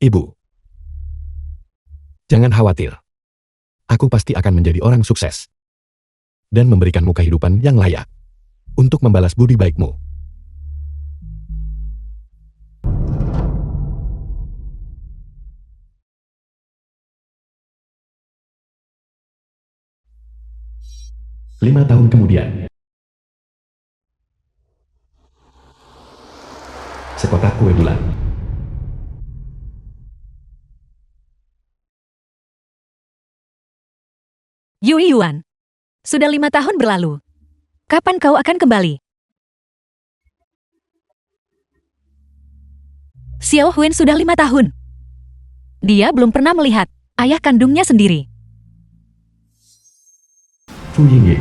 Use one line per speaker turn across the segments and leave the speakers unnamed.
Ibu, jangan khawatir. Aku pasti akan menjadi orang sukses dan memberikanmu kehidupan yang layak untuk membalas budi baikmu. Lima tahun kemudian, sekotak kue bulan.
Yui Yuan, sudah 5 tahun berlalu. Kapan kau akan kembali? Xiao Huan sudah 5 tahun. Dia belum pernah melihat ayah kandungnya sendiri.
Fu Yingye,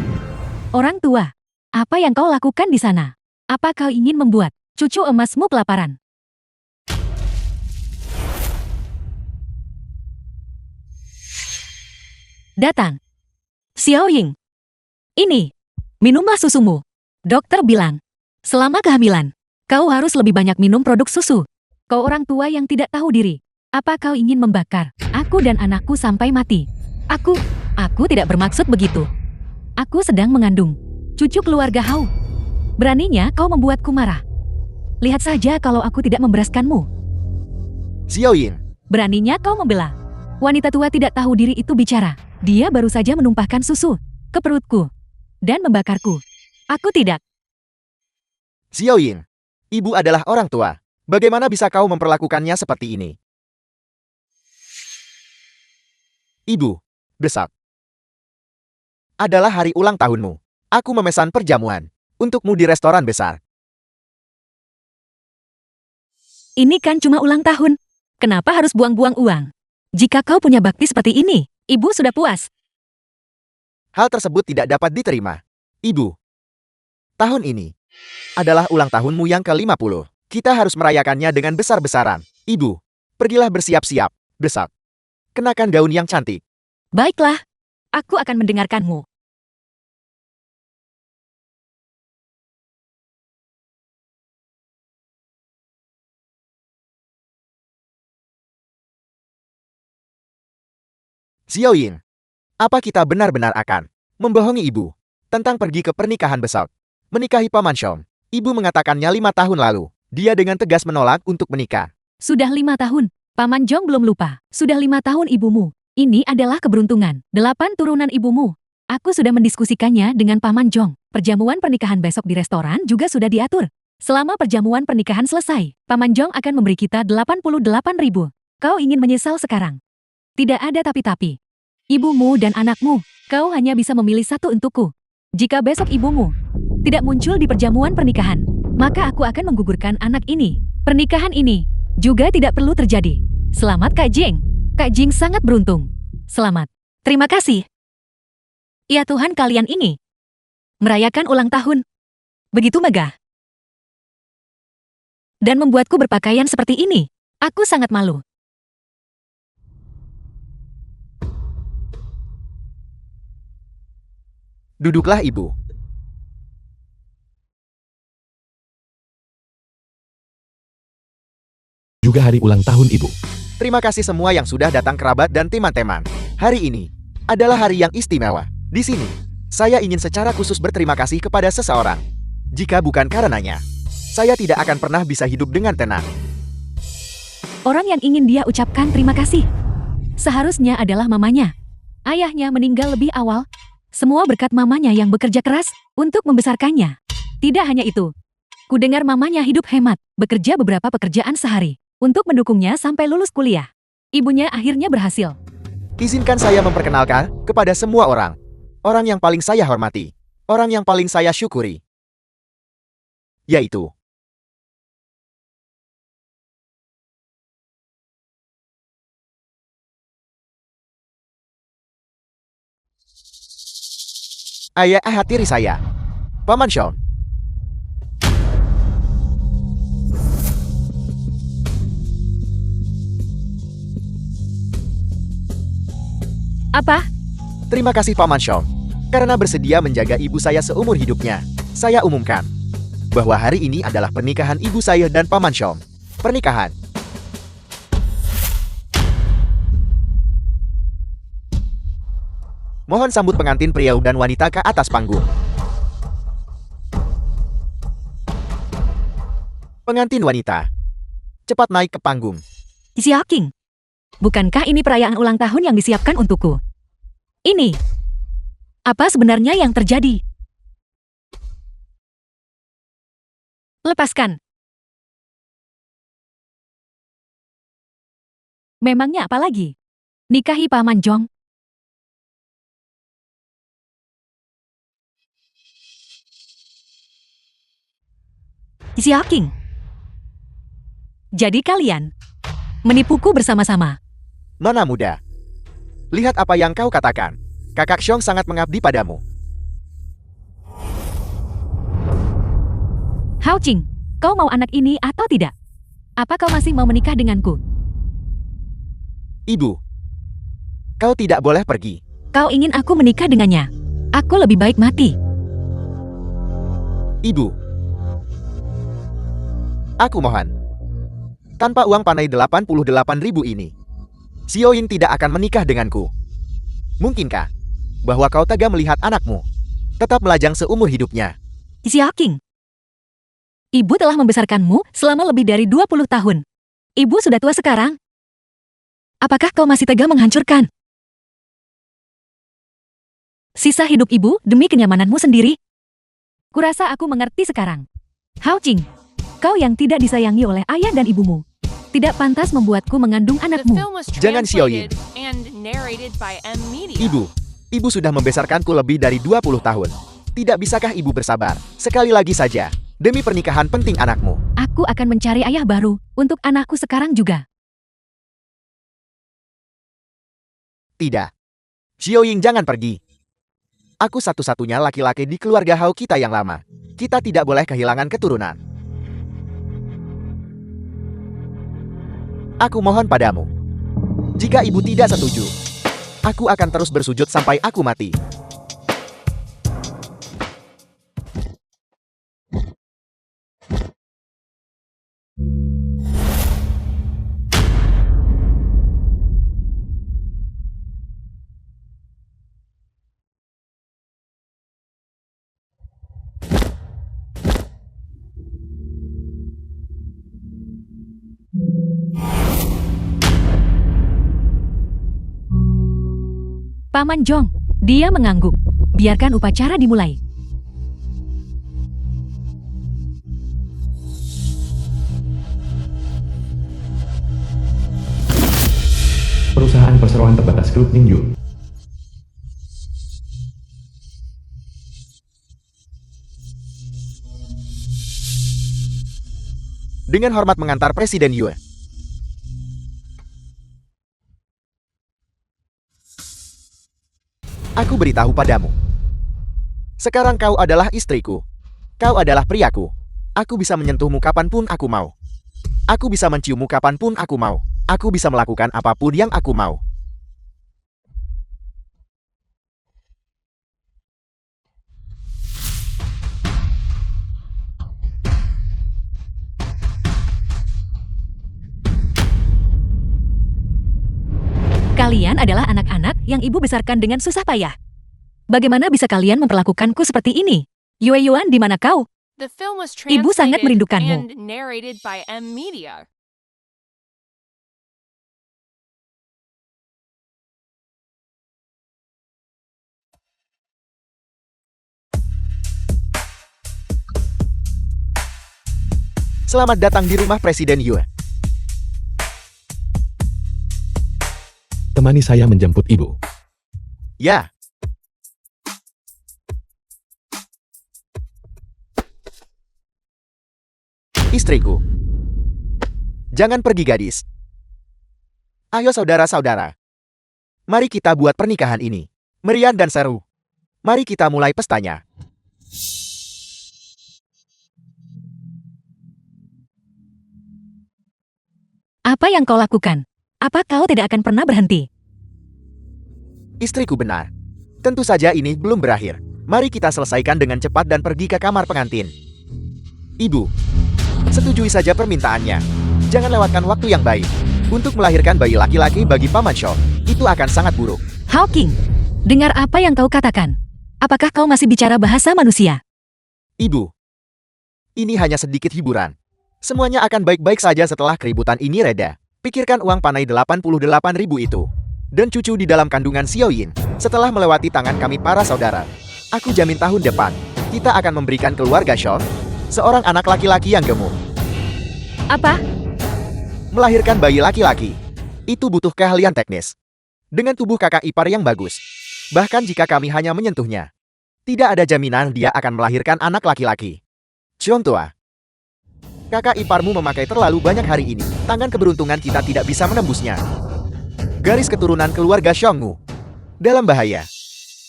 Orang tua, apa yang kau lakukan di sana? Apa kau ingin membuat cucu emasmu kelaparan? Datang. Xiao Ying. Ini, minumlah susumu. Dokter bilang, selama kehamilan, kau harus lebih banyak minum produk susu. Kau orang tua yang tidak tahu diri. Apa kau ingin membakar aku dan anakku sampai mati? Aku tidak bermaksud begitu. Aku sedang mengandung cucu keluarga Hao. Beraninya kau membuatku marah. Lihat saja kalau aku tidak memberaskanmu.
Xiao Ying,
Beraninya kau membela. Wanita tua tidak tahu diri itu bicara. Dia baru saja menumpahkan susu ke perutku dan membakarku. Aku tidak.
Xiao Ying, ibu adalah orang tua. Bagaimana bisa kau memperlakukannya seperti ini? Ibu, besok adalah hari ulang tahunmu. Aku memesan perjamuan untukmu di restoran besar.
Ini kan cuma ulang tahun. Kenapa harus buang-buang uang? Jika kau punya bakti seperti ini, ibu sudah puas.
Hal tersebut tidak dapat diterima. Ibu, tahun ini adalah ulang tahunmu yang ke-50. Kita harus merayakannya dengan besar-besaran. Ibu, pergilah bersiap-siap. Besok, kenakan gaun yang cantik.
Baiklah, aku akan mendengarkanmu.
Xiao Ying, apa kita benar-benar akan membohongi ibu tentang pergi ke pernikahan besok? Menikahi Paman Xiong. Ibu mengatakannya 5 tahun lalu. Dia dengan tegas menolak untuk menikah.
Sudah 5 tahun. Paman Jong belum lupa. Sudah 5 tahun ibumu. Ini adalah keberuntungan. 8 turunan ibumu. Aku sudah mendiskusikannya dengan Paman Jong. Perjamuan pernikahan besok di restoran juga sudah diatur. Selama perjamuan pernikahan selesai, Paman Jong akan memberi kita 88.000. Kau ingin menyesal sekarang? Tidak ada tapi-tapi. Ibumu dan anakmu, kau hanya bisa memilih satu untukku. Jika besok ibumu tidak muncul di perjamuan pernikahan, maka aku akan menggugurkan anak ini. Pernikahan ini juga tidak perlu terjadi. Selamat Kak Jing. Kak Jing sangat beruntung. Selamat. Terima kasih. Ya Tuhan, kalian ini merayakan ulang tahun. Begitu megah. Dan membuatku berpakaian seperti ini. Aku sangat malu.
Duduklah ibu.
juga hari ulang tahun ibu.
Terima kasih semua yang sudah datang kerabat dan teman-teman. Hari ini adalah hari yang istimewa. Di sini, saya ingin secara khusus berterima kasih kepada seseorang. Jika bukan karenanya, saya tidak akan pernah bisa hidup dengan tenang.
Orang yang ingin dia ucapkan terima kasih seharusnya adalah mamanya. Ayahnya meninggal lebih awal. Semua berkat mamanya yang bekerja keras untuk membesarkannya. Tidak hanya itu, ku dengar mamanya hidup hemat, bekerja beberapa pekerjaan sehari untuk mendukungnya sampai lulus kuliah. Ibunya akhirnya berhasil.
Izinkan saya memperkenalkan kepada semua orang. Orang yang paling saya hormati. Orang yang paling saya syukuri. Yaitu ayah tiri saya, Paman Xiong.
Apa?
Terima kasih Paman Xiong. Karena bersedia menjaga ibu saya seumur hidupnya, saya umumkan bahwa hari ini adalah pernikahan ibu saya dan Paman Xiong. Pernikahan Mohon sambut pengantin pria dan wanita ke atas panggung. Pengantin wanita, cepat naik ke panggung.
Xiaoqing, bukankah ini perayaan ulang tahun yang disiapkan untukku? Ini, apa sebenarnya yang terjadi? Lepaskan. Memangnya apa lagi? Nikahi Paman Zhong? Xiaoqing. Jadi kalian menipuku bersama-sama.
Nona muda, lihat apa yang kau katakan. Kakak Xiong sangat mengabdi padamu.
Hao Qing, kau mau anak ini atau tidak? Apa kau masih mau menikah denganku?
Ibu, kau tidak boleh pergi.
Kau ingin aku menikah dengannya? Aku lebih baik mati.
Ibu, aku mohon. Tanpa uang panai 88.000 ini, Xiaoyin tidak akan menikah denganku. Mungkinkah bahwa kau tega melihat anakmu tetap melajang seumur hidupnya?
Xiaoqing, ibu telah membesarkanmu selama lebih dari 20 tahun. Ibu sudah tua sekarang. Apakah kau masih tega menghancurkan sisa hidup ibu demi kenyamananmu sendiri? Kurasa aku mengerti sekarang. Hao Qing, kau yang tidak disayangi oleh ayah dan ibumu, tidak pantas membuatku mengandung anakmu.
Jangan, Xiaoyin. Ibu sudah membesarkanku lebih dari 20 tahun. Tidak bisakah ibu bersabar? Sekali lagi saja, demi pernikahan penting anakmu.
Aku akan mencari ayah baru untuk anakku sekarang juga.
Tidak. Xiaoyin, jangan pergi. Aku satu-satunya laki-laki di keluarga Hao kita yang lama. Kita tidak boleh kehilangan keturunan. Aku mohon padamu. Jika ibu tidak setuju, aku akan terus bersujud sampai aku mati.
Paman Zhong, dia mengangguk. Biarkan upacara dimulai.
Perusahaan perseroan terbatas Grup Ningyu.
Dengan hormat mengantar Presiden Yue. Aku beritahu padamu. Sekarang kau adalah istriku. Kau adalah priaku. Aku bisa menyentuhmu kapanpun aku mau. Aku bisa menciummu kapanpun aku mau. Aku bisa melakukan apapun yang aku mau.
Kalian adalah anak-anak yang ibu besarkan dengan susah payah. Bagaimana bisa kalian memperlakukanku seperti ini? Yue Yuan, di mana kau?
Ibu sangat merindukanmu.
Selamat datang di rumah Presiden Yue.
Temani saya menjemput ibu.
Ya. Istriku. Jangan pergi, gadis. Ayo saudara-saudara. Mari kita buat pernikahan ini meriah dan seru. Mari kita mulai pestanya.
Apa yang kau lakukan? Apa kau tidak akan pernah berhenti?
Istriku benar. Tentu saja ini belum berakhir. Mari kita selesaikan dengan cepat dan pergi ke kamar pengantin. Ibu, setujui saja permintaannya. Jangan lewatkan waktu yang baik. Untuk melahirkan bayi laki-laki bagi Paman Shou, itu akan sangat buruk.
Hao Qing, Dengar apa yang kau katakan. Apakah kau masih bicara bahasa manusia?
Ibu, ini hanya sedikit hiburan. Semuanya akan baik-baik saja setelah keributan ini reda. Pikirkan uang panai 88.000 itu. Dan cucu di dalam kandungan Xiaoyin. Setelah melewati tangan kami para saudara. Aku jamin tahun depan, kita akan memberikan keluarga Sean seorang anak laki-laki yang gemuk.
Apa?
Melahirkan bayi laki-laki. Itu butuh keahlian teknis. Dengan tubuh kakak ipar yang bagus. Bahkan jika kami hanya menyentuhnya. Tidak ada jaminan dia akan melahirkan anak laki-laki. Contoh, kakak iparmu memakai terlalu banyak hari ini. Tangan keberuntungan kita tidak bisa menembusnya. Garis keturunan keluarga Xiongnu dalam bahaya.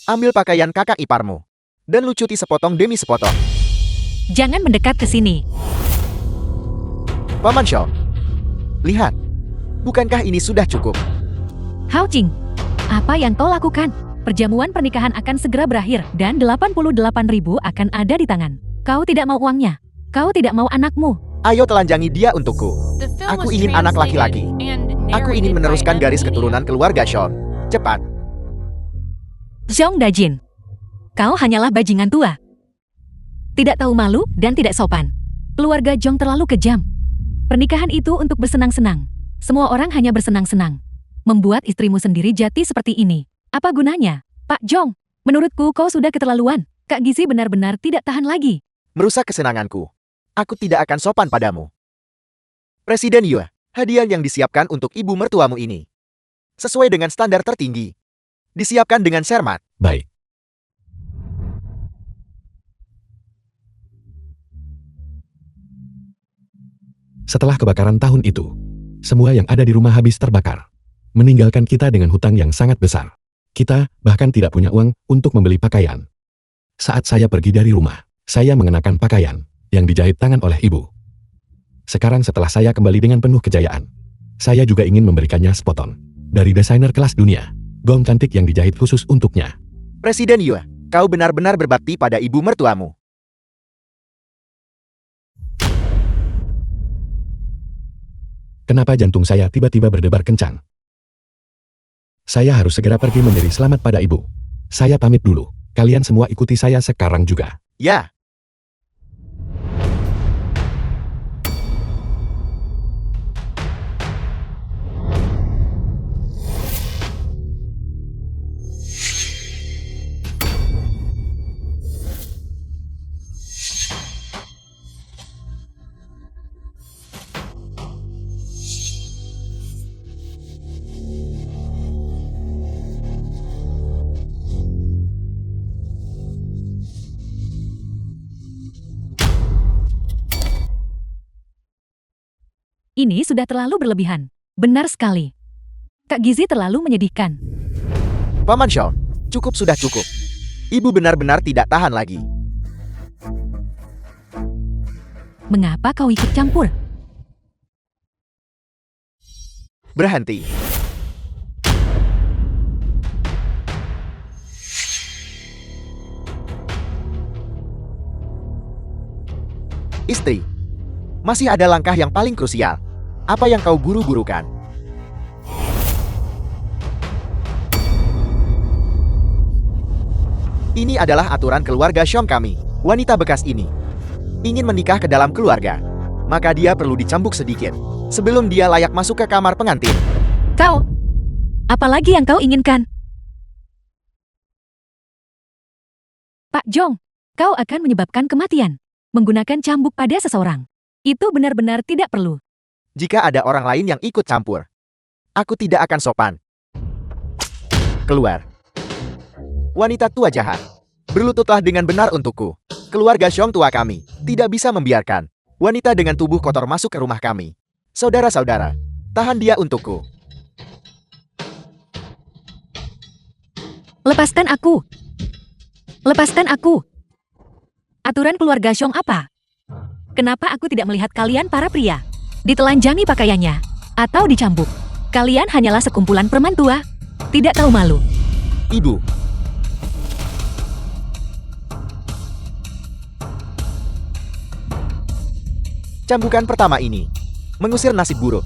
Ambil pakaian kakak iparmu. Dan lucuti sepotong demi sepotong.
Jangan mendekat ke sini.
Paman Xiao, lihat. Bukankah ini sudah cukup?
Hao Jing, apa yang kau lakukan? Perjamuan pernikahan akan segera berakhir dan 88.000 akan ada di tangan. Kau tidak mau uangnya. Kau tidak mau anakmu.
Ayo telanjangi dia untukku. Aku ingin anak laki-laki. Aku ingin meneruskan garis keturunan keluarga Sean. Cepat.
Zhong Dajin, kau hanyalah bajingan tua. Tidak tahu malu dan tidak sopan. Keluarga Zhong terlalu kejam. Pernikahan itu untuk bersenang-senang. Semua orang hanya bersenang-senang. Membuat istrimu sendiri jati seperti ini. Apa gunanya? Pak Zhong, menurutku kau sudah keterlaluan. Kak Gizi benar-benar tidak tahan lagi.
Merusak kesenanganku. Aku tidak akan sopan padamu. Presiden Yue, hadiah yang disiapkan untuk ibu mertuamu ini. Sesuai dengan standar tertinggi. Disiapkan dengan cermat.
Baik. Setelah kebakaran tahun itu, semua yang ada di rumah habis terbakar. Meninggalkan kita dengan hutang yang sangat besar. Kita bahkan tidak punya uang untuk membeli pakaian. Saat saya pergi dari rumah, saya mengenakan pakaian yang dijahit tangan oleh ibu. Sekarang setelah saya kembali dengan penuh kejayaan, saya juga ingin memberikannya sepotong dari desainer kelas dunia, gaun cantik yang dijahit khusus untuknya.
Presiden Yue, kau benar-benar berbakti pada ibu mertuamu.
Kenapa jantung saya tiba-tiba berdebar kencang? Saya harus segera pergi memberi selamat pada ibu. Saya pamit dulu. Kalian semua ikuti saya sekarang juga.
Ya.
Ini sudah terlalu berlebihan. Benar sekali. Kak Gizi terlalu menyedihkan.
Paman Xiao, cukup sudah cukup. Ibu benar-benar tidak tahan lagi.
Mengapa kau ikut campur?
Berhenti. Istri, masih ada langkah yang paling krusial. Apa yang kau buru-burukan? Ini adalah aturan keluarga Xiong kami. Wanita bekas ini ingin menikah ke dalam keluarga, maka dia perlu dicambuk sedikit sebelum dia layak masuk ke kamar pengantin.
Kau, apalagi yang kau inginkan? Pak Zhong, kau akan menyebabkan kematian. Menggunakan cambuk pada seseorang. Itu benar-benar tidak perlu.
Jika ada orang lain yang ikut campur, aku tidak akan sopan. Keluar. Wanita tua jahat. Berlututlah dengan benar untukku. Keluarga Xiong tua kami tidak bisa membiarkan wanita dengan tubuh kotor masuk ke rumah kami. Saudara-saudara, tahan dia untukku.
Lepaskan aku. Lepaskan aku. Aturan keluarga Xiong apa? Kenapa aku tidak melihat kalian para pria ditelanjangi pakaiannya atau dicambuk? Kalian hanyalah sekumpulan perempuan tua, tidak tahu malu.
Ibu. Cambukan pertama ini mengusir nasib buruk.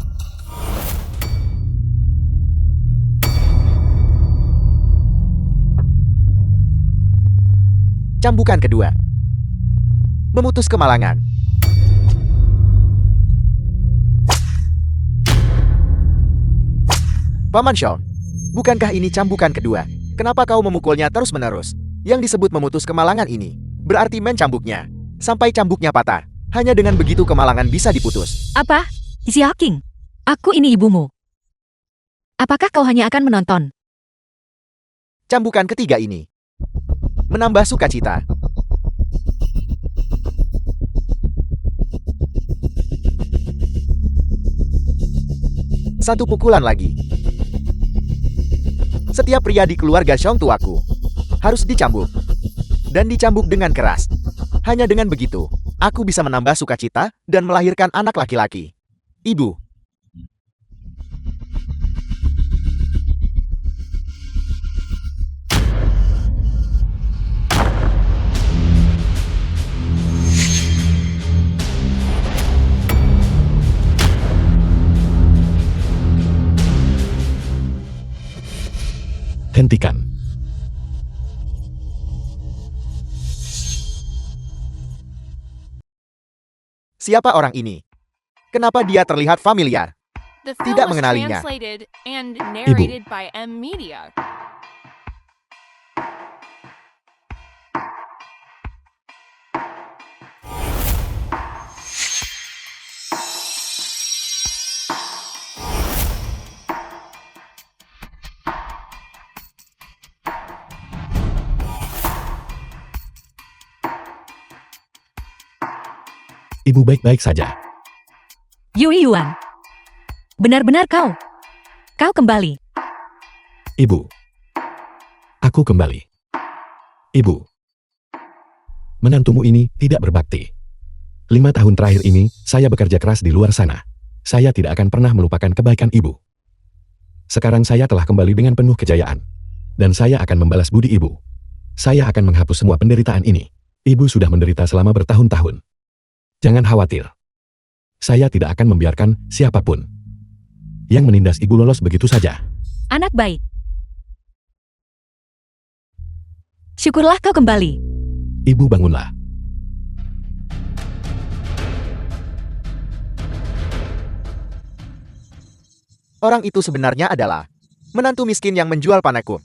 Cambukan kedua. Memutus kemalangan. Paman Xiong, bukankah ini cambukan kedua? Kenapa kau memukulnya terus-menerus? Yang disebut memutus kemalangan ini berarti mencambuknya sampai cambuknya patah. Hanya dengan begitu kemalangan bisa diputus.
Apa? Xia Qing, aku ini ibumu. Apakah kau hanya akan menonton?
Cambukan ketiga ini menambah sukacita. Satu pukulan lagi. Setiap pria di keluarga Xiong tuaku harus dicambuk. Dan dicambuk dengan keras. Hanya dengan begitu, aku bisa menambah sukacita dan melahirkan anak laki-laki. Ibu.
Hentikan.
Siapa orang ini? Kenapa dia terlihat familiar?
The
Tidak
film was
mengenalinya.
translated and narrated by M Media.
Ibu baik-baik saja.
Yui Yuan. Benar-benar kau. Kau kembali.
Ibu. Aku kembali. Ibu. Menantumu ini tidak berbakti. 5 tahun terakhir ini, saya bekerja keras di luar sana. Saya tidak akan pernah melupakan kebaikan ibu. Sekarang saya telah kembali dengan penuh kejayaan. Dan saya akan membalas budi ibu. Saya akan menghapus semua penderitaan ini. Ibu sudah menderita selama bertahun-tahun. Jangan khawatir. Saya tidak akan membiarkan siapapun yang menindas ibu lolos begitu saja.
Anak baik. Syukurlah kau kembali.
Ibu bangunlah.
Orang itu sebenarnya adalah menantu miskin yang menjual panaku.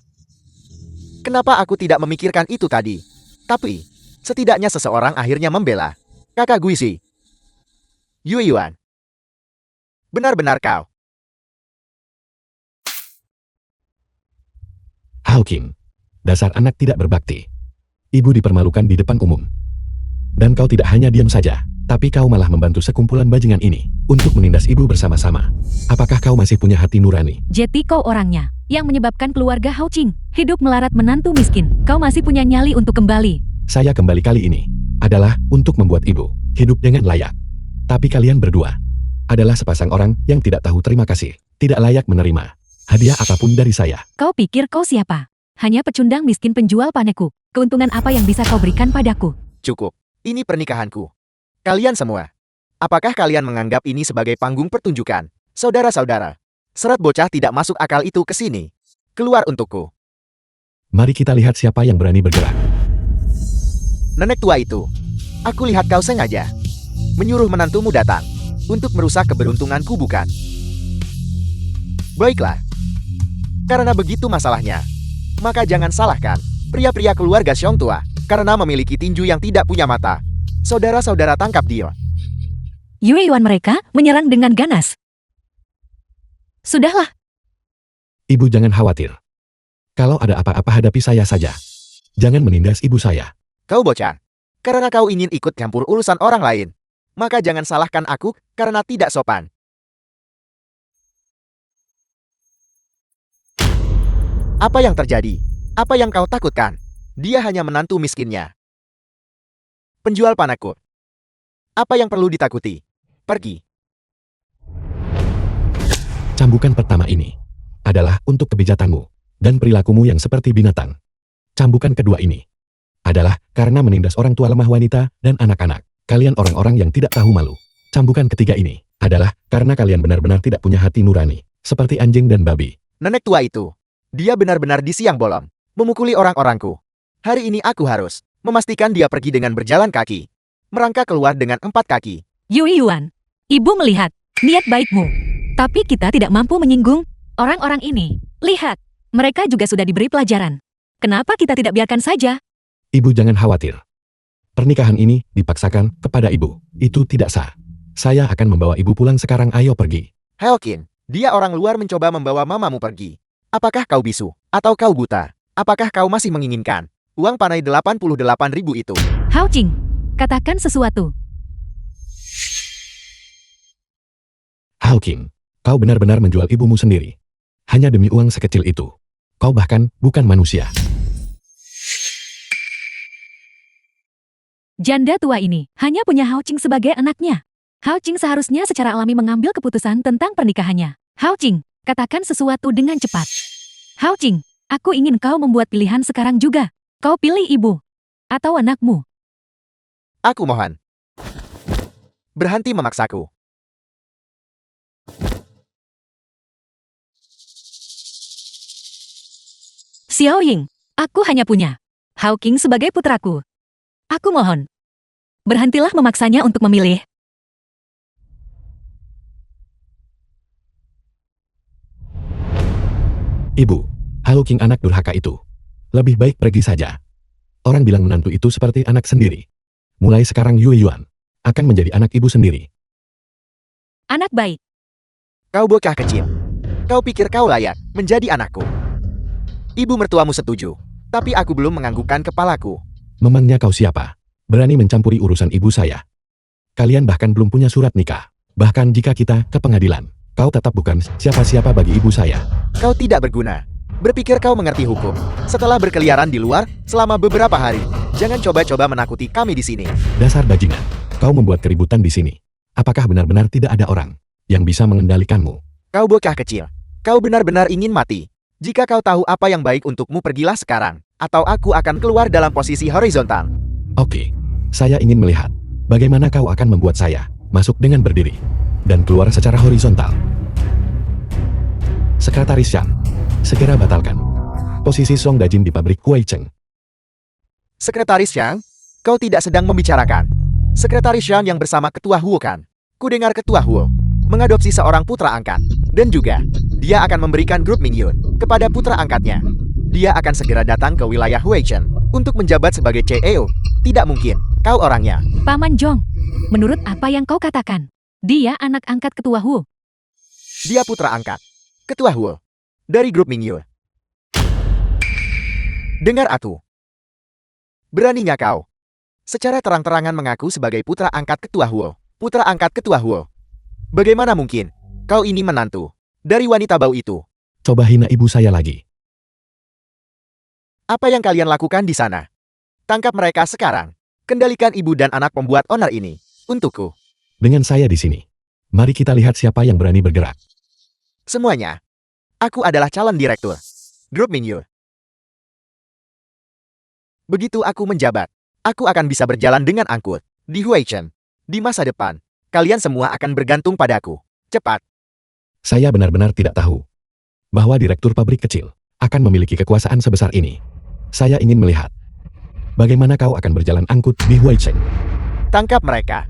Kenapa aku tidak memikirkan itu tadi? Tapi, setidaknya seseorang akhirnya membela kakak Guisi. Yui Yuan. Benar-benar kau.
Hawking. Dasar anak tidak berbakti. Ibu dipermalukan di depan umum. Dan kau tidak hanya diam saja, tapi kau malah membantu sekumpulan bajingan ini untuk menindas ibu bersama-sama. Apakah kau masih punya hati nurani?
Jeti kau orangnya yang menyebabkan keluarga Hao Qing hidup melarat menantu miskin. Kau masih punya nyali untuk kembali.
Saya kembali kali ini adalah untuk membuat ibu hidup dengan layak. Tapi kalian berdua adalah sepasang orang yang tidak tahu terima kasih, tidak layak menerima hadiah apapun dari saya.
Kau pikir kau siapa? Hanya pecundang miskin penjual paneku. Keuntungan apa yang bisa kau berikan padaku?
Cukup. Ini pernikahanku. Kalian semua. Apakah kalian menganggap ini sebagai panggung pertunjukan? Saudara-saudara. Serat bocah tidak masuk akal itu ke sini. Keluar untukku.
Mari kita lihat siapa yang berani bergerak.
Nenek tua itu. Aku lihat kau sengaja menyuruh menantumu datang untuk merusak keberuntunganku, bukan? Baiklah. Karena begitu masalahnya, maka jangan salahkan pria-pria keluarga Xiong tua karena memiliki tinju yang tidak punya mata. Saudara-saudara, tangkap dia.
Yui Yuan mereka menyerang dengan ganas. Sudahlah.
Ibu jangan khawatir. Kalau ada apa-apa hadapi saya saja. Jangan menindas ibu saya.
Kau bocah. Karena kau ingin ikut campur urusan orang lain, maka jangan salahkan aku karena tidak sopan. Apa yang terjadi? Apa yang kau takutkan? Dia hanya menantu miskinnya. Penjual panaku. Apa yang perlu ditakuti? Pergi.
Cambukan pertama ini adalah untuk kebijakanmu dan perilakumu yang seperti binatang. Cambukan kedua ini adalah karena menindas orang tua lemah, wanita, dan anak-anak. Kalian orang-orang yang tidak tahu malu. Cambukan ketiga ini adalah karena kalian benar-benar tidak punya hati nurani, seperti anjing dan babi.
Nenek tua itu. Dia benar-benar di siang bolong, memukuli orang-orangku. Hari ini aku harus memastikan dia pergi dengan berjalan kaki. Merangkak keluar dengan 4 kaki.
Yui Yuan, ibu melihat niat baikmu. Tapi kita tidak mampu menyinggung orang-orang ini. Lihat, mereka juga sudah diberi pelajaran. Kenapa kita tidak biarkan saja?
Ibu jangan khawatir. Pernikahan ini dipaksakan kepada ibu. Itu tidak sah. Saya akan membawa ibu pulang sekarang, ayo pergi.
Haokin, dia orang luar mencoba membawa mamamu pergi. Apakah kau bisu? Atau kau buta? Apakah kau masih menginginkan uang panai 88.000 itu?
Hao Qing, katakan sesuatu.
Hawking, kau benar-benar menjual ibumu sendiri. Hanya demi uang sekecil itu. Kau bahkan bukan manusia.
Janda tua ini hanya punya Hao Qing sebagai anaknya. Hao Qing seharusnya secara alami mengambil keputusan tentang pernikahannya. Hao Qing, katakan sesuatu dengan cepat. Hao Qing, aku ingin kau membuat pilihan sekarang juga. Kau pilih ibu atau anakmu.
Aku mohon. Berhenti memaksaku.
Xiao Ying, aku hanya punya Hao Qing sebagai putraku. Aku mohon, berhentilah memaksanya untuk memilih.
Ibu, Hawking anak durhaka itu. Lebih baik pergi saja. Orang bilang menantu itu seperti anak sendiri. Mulai sekarang Yue Yuan akan menjadi anak ibu sendiri.
Anak baik.
Kau bocah kecil. Kau pikir kau layak menjadi anakku? Ibu mertuamu setuju, tapi aku belum menganggukkan kepalaku.
Memangnya kau siapa? Berani mencampuri urusan ibu saya. Kalian bahkan belum punya surat nikah. Bahkan jika kita ke pengadilan, kau tetap bukan siapa-siapa bagi ibu saya.
Kau tidak berguna. Berpikir kau mengerti hukum. Setelah berkeliaran di luar selama beberapa hari, jangan coba-coba menakuti kami di sini.
Dasar bajingan, kau membuat keributan di sini. Apakah benar-benar tidak ada orang yang bisa mengendalikanmu?
Kau bocah kecil. Kau benar-benar ingin mati. Jika kau tahu apa yang baik untukmu, pergilah sekarang, atau aku akan keluar dalam posisi horizontal.
Oke, saya ingin melihat bagaimana kau akan membuat saya masuk dengan berdiri dan keluar secara horizontal. Sekretaris Yang, segera batalkan posisi Song Dajin di pabrik Huai Cheng.
Sekretaris Yang, kau tidak sedang membicarakan Sekretaris Yang yang bersama Ketua Huo kan? Kudengar Ketua Huo mengadopsi seorang putra angkat. Dan juga, dia akan memberikan grup Mingyun kepada putra angkatnya. Dia akan segera datang ke wilayah Huaichen untuk menjabat sebagai CEO. Tidak mungkin, kau orangnya.
Paman Zhong, menurut apa yang kau katakan, dia anak angkat Ketua Huo.
Dia putra angkat Ketua Huo dari grup Mingyun. Dengar aku. Beraninya kau secara terang-terangan mengaku sebagai putra angkat Ketua Huo. Putra angkat Ketua Huo. Bagaimana mungkin kau ini menantu dari wanita bau itu?
Coba hina ibu saya lagi.
Apa yang kalian lakukan di sana? Tangkap mereka sekarang. Kendalikan ibu dan anak pembuat onar ini untukku.
Dengan saya di sini. Mari kita lihat siapa yang berani bergerak.
Semuanya. Aku adalah calon direktur grup Mingyun. Begitu aku menjabat, aku akan bisa berjalan dengan angkut di Huaichen. Di masa depan, kalian semua akan bergantung padaku. Cepat.
Saya benar-benar tidak tahu bahwa direktur pabrik kecil akan memiliki kekuasaan sebesar ini. Saya ingin melihat bagaimana kau akan berjalan angkut di Huaichen.
Tangkap mereka.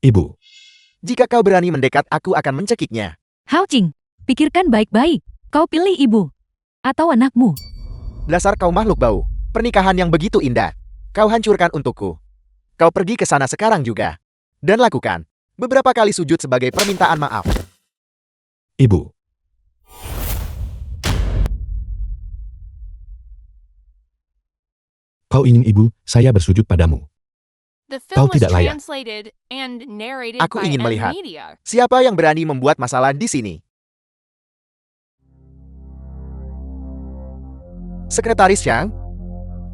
Ibu,
Jika kau berani mendekat, aku akan mencekiknya.
Hao Qing, pikirkan baik-baik. Kau pilih ibu atau anakmu.
Dasar kau makhluk bau. Pernikahan yang begitu indah. Kau hancurkan untukku. Kau pergi ke sana sekarang juga. Dan lakukan beberapa kali sujud sebagai permintaan maaf.
ibu. Kau ingin ibu, saya bersujud padamu.
The
Kau
film was
tidak layak.
translated and narrated
Aku
by
ingin
M
melihat.
Media.
Siapa yang berani membuat masalah di sini? Sekretaris Yang,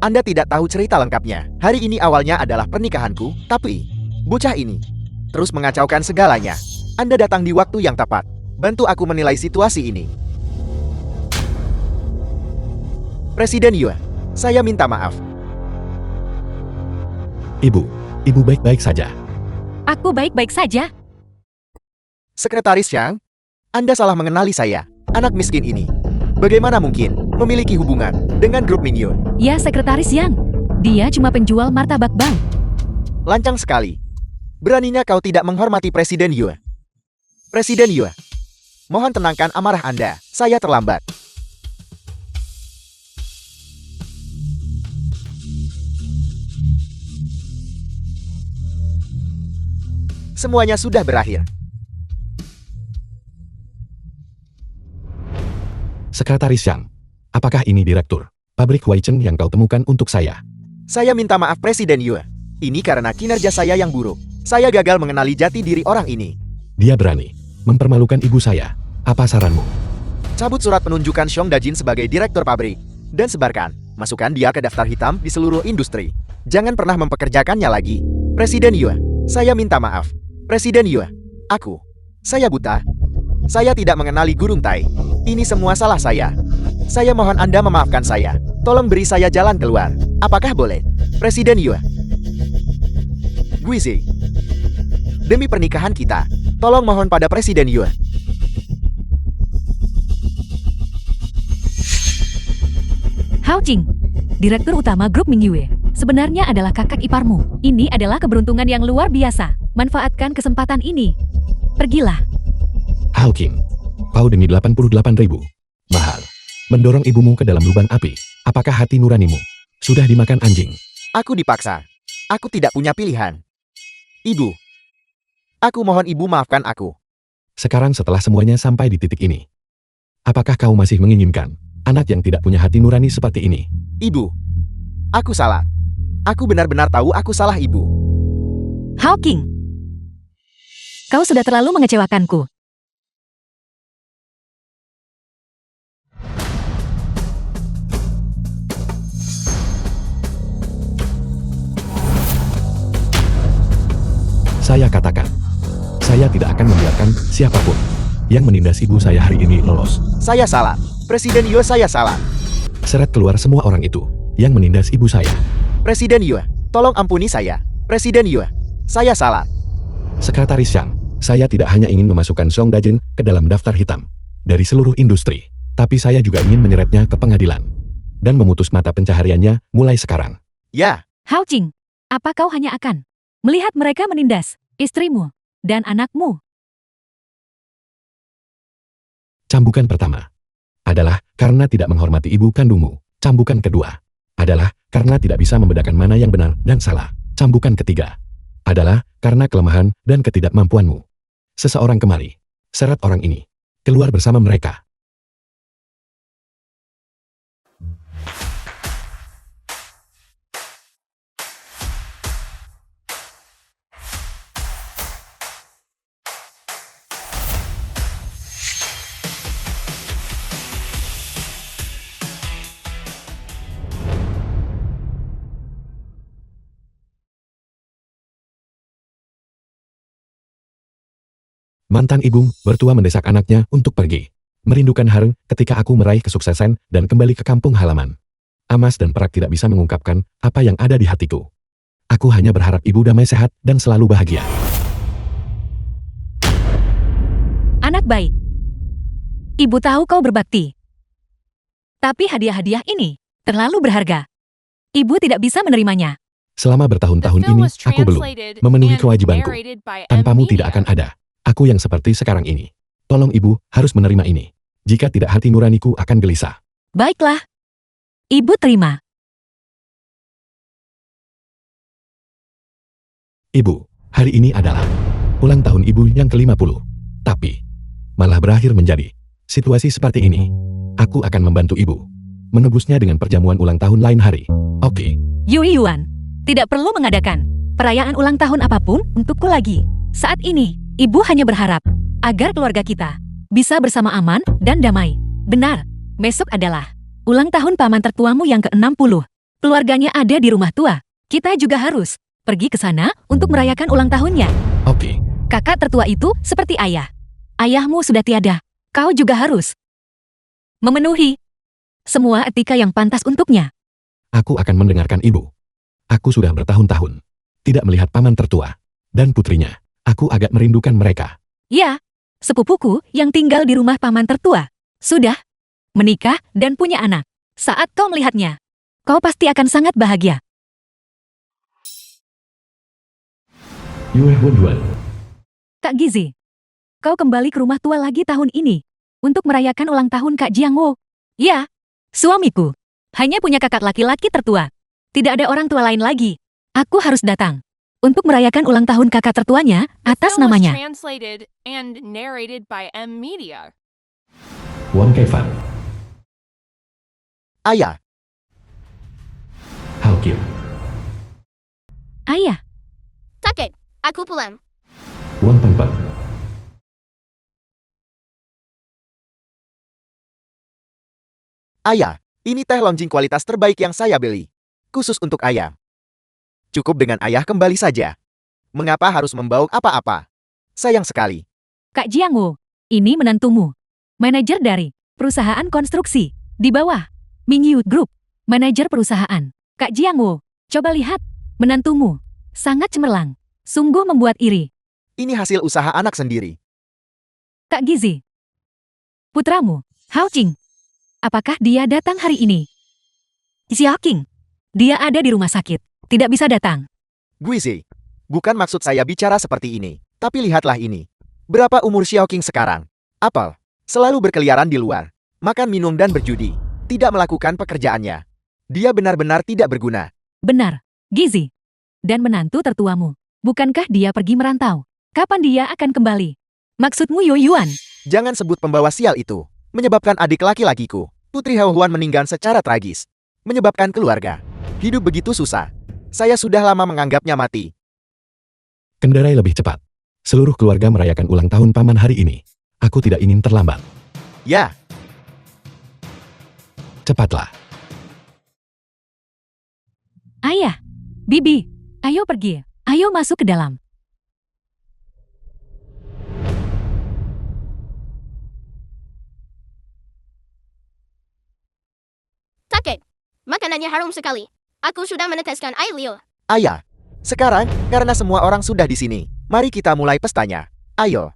Anda tidak tahu cerita lengkapnya. Hari ini awalnya adalah pernikahanku, tapi bocah ini terus mengacaukan segalanya. Anda datang di waktu yang tepat. Bantu aku menilai situasi ini. Presiden Yue, saya minta maaf.
Ibu baik-baik saja.
Aku baik-baik saja.
Sekretaris Xiang, Anda salah mengenali saya, anak miskin ini. Bagaimana mungkin memiliki hubungan dengan grup Mingyu?
Ya, Sekretaris Yang. Dia cuma penjual martabak bang.
Lancang sekali. Beraninya kau tidak menghormati Presiden Yue. Presiden Yue, mohon tenangkan amarah Anda, saya terlambat. Semuanya sudah berakhir.
Sekretaris Yang, apakah ini direktur pabrik Huaichen yang kau temukan untuk saya?
Saya minta maaf Presiden Yue. Ini karena kinerja saya yang buruk. Saya gagal mengenali jati diri orang ini.
Dia berani mempermalukan ibu saya. Apa saranmu?
Cabut surat penunjukan Xiong Dajin sebagai direktur pabrik. Dan sebarkan. Masukkan dia ke daftar hitam di seluruh industri. Jangan pernah mempekerjakannya lagi. Presiden Yue, saya minta maaf. Presiden Yue, saya buta. Saya tidak mengenali Gurung Tai. Ini semua salah saya. Saya mohon Anda memaafkan saya. Tolong beri saya jalan keluar. Apakah boleh? Presiden Yue. Guizi. Demi pernikahan kita, tolong mohon pada Presiden Yue.
Hao Jing, Direktur Utama Grup Mingyue, sebenarnya adalah kakak iparmu. Ini adalah keberuntungan yang luar biasa. Manfaatkan kesempatan ini. Pergilah.
Hao King, kau demi 88.000. Mahal. Mendorong ibumu ke dalam lubang api. Apakah hati nuranimu sudah dimakan anjing?
Aku dipaksa. Aku tidak punya pilihan. Ibu. Aku mohon ibu maafkan aku.
Sekarang setelah semuanya sampai di titik ini, apakah kau masih menginginkan anak yang tidak punya hati nurani seperti ini?
Ibu. Aku salah. Aku benar-benar tahu aku salah ibu.
Hao King, kau sudah terlalu mengecewakanku.
Saya katakan, saya tidak akan membiarkan siapapun yang menindas ibu saya hari ini lolos.
Saya salah. Presiden Yue, saya salah.
Seret keluar semua orang itu yang menindas ibu saya.
Presiden Yue, tolong ampuni saya. Presiden Yue, saya salah.
Sekretaris Yang, saya tidak hanya ingin memasukkan Xiong Dajin ke dalam daftar hitam dari seluruh industri, tapi saya juga ingin menyeretnya ke pengadilan dan memutus mata pencahariannya mulai sekarang.
Ya,
Hao Jing, apa kau hanya akan melihat mereka menindas istrimu dan anakmu?
Cambukan pertama adalah karena tidak menghormati ibu kandungmu. Cambukan kedua adalah karena tidak bisa membedakan mana yang benar dan salah. Cambukan ketiga adalah karena kelemahan dan ketidakmampuanmu. Seseorang kemari, seret orang ini, keluar bersama mereka. Mantan ibu bertua mendesak anaknya untuk pergi. Merindukan Hareng ketika aku meraih kesuksesan dan kembali ke kampung halaman. Amas dan Perak tidak bisa mengungkapkan apa yang ada di hatiku. Aku hanya berharap ibu damai sehat dan selalu bahagia.
Anak baik. Ibu tahu kau berbakti. Tapi hadiah-hadiah ini terlalu berharga. Ibu tidak bisa menerimanya.
Selama
The
bertahun-tahun
film
ini,
was
aku belum
translated
memenuhi
and
kewajibanku.
narrated by M
Tanpamu tidak
Media.
akan ada aku yang seperti sekarang ini. Tolong ibu harus menerima ini. Jika tidak hati nuraniku akan gelisah.
Baiklah. Ibu terima.
Ibu, hari ini adalah ulang tahun ibu yang ke-50. Tapi, malah berakhir menjadi situasi seperti ini. Aku akan membantu ibu menebusnya dengan perjamuan ulang tahun lain hari. Oke,
Yui Yuan, tidak perlu mengadakan perayaan ulang tahun apapun untukku lagi. Saat ini, ibu hanya berharap agar keluarga kita bisa bersama aman dan damai. Benar, besok adalah ulang tahun paman tertuamu yang ke-60. Keluarganya ada di rumah tua. Kita juga harus pergi ke sana untuk merayakan ulang tahunnya.
oke.
Kakak tertua itu seperti ayah. Ayahmu sudah tiada. Kau juga harus memenuhi semua etika yang pantas untuknya.
Aku akan mendengarkan ibu. Aku sudah bertahun-tahun tidak melihat paman tertua dan putrinya. Aku agak merindukan mereka.
Ya, sepupuku yang tinggal di rumah paman tertua. Sudah menikah dan punya anak. Saat kau melihatnya, kau pasti akan sangat bahagia.
Yue Wenduan.
Kak Gizi, kau kembali ke rumah tua lagi tahun ini untuk merayakan ulang tahun Kak Jiangwo. Ya, suamiku hanya punya kakak laki-laki tertua. Tidak ada orang tua lain lagi. Aku harus datang untuk merayakan ulang tahun kakak tertuanya
The
atas
film was
namanya.
translated and narrated by M Media.
Wang Kaifan.
Ayah,
Hao Kim.
Ayah,
Takut, aku pulang.
Wang Pengpeng.
ayah, ini teh launching kualitas terbaik yang saya beli. Khusus untuk ayah. Cukup dengan ayah kembali saja. Mengapa harus membawa apa-apa? Sayang sekali.
Kak Jiangwo, ini menantumu. Manajer dari perusahaan konstruksi di bawah Mingyu Group. Manajer perusahaan. Kak Jiangwo, coba lihat. Menantumu. Sangat cemerlang. Sungguh membuat iri.
Ini hasil usaha anak sendiri.
Kak Gizi. Putramu, Hao Qing. Apakah dia datang hari ini? Xiao Qing. Dia ada di rumah sakit. Tidak bisa datang.
Guizi, bukan maksud saya bicara seperti ini. Tapi lihatlah ini. Berapa umur Xiao Qing sekarang? Apel. Selalu berkeliaran di luar. Makan, minum, dan berjudi. Tidak melakukan pekerjaannya. Dia benar-benar tidak berguna.
Benar, Gizi. Dan menantu tertuamu. Bukankah dia pergi merantau? Kapan dia akan kembali? Maksudmu Yu Yuan?
Jangan sebut pembawa sial itu. Menyebabkan adik laki-lakiku, Putri Hao Huan, meninggal secara tragis. Menyebabkan keluarga hidup begitu susah. Saya sudah lama menganggapnya mati.
Kendarai lebih cepat. Seluruh keluarga merayakan ulang tahun paman hari ini. Aku tidak ingin terlambat.
Ya,
Cepatlah.
Ayah, Bibi, ayo pergi. Ayo masuk ke dalam.
Takut. Makanannya harum sekali. Aku sudah meneteskan air liur.
ayah. Sekarang, karena semua orang sudah di sini, mari kita mulai pestanya. Ayo.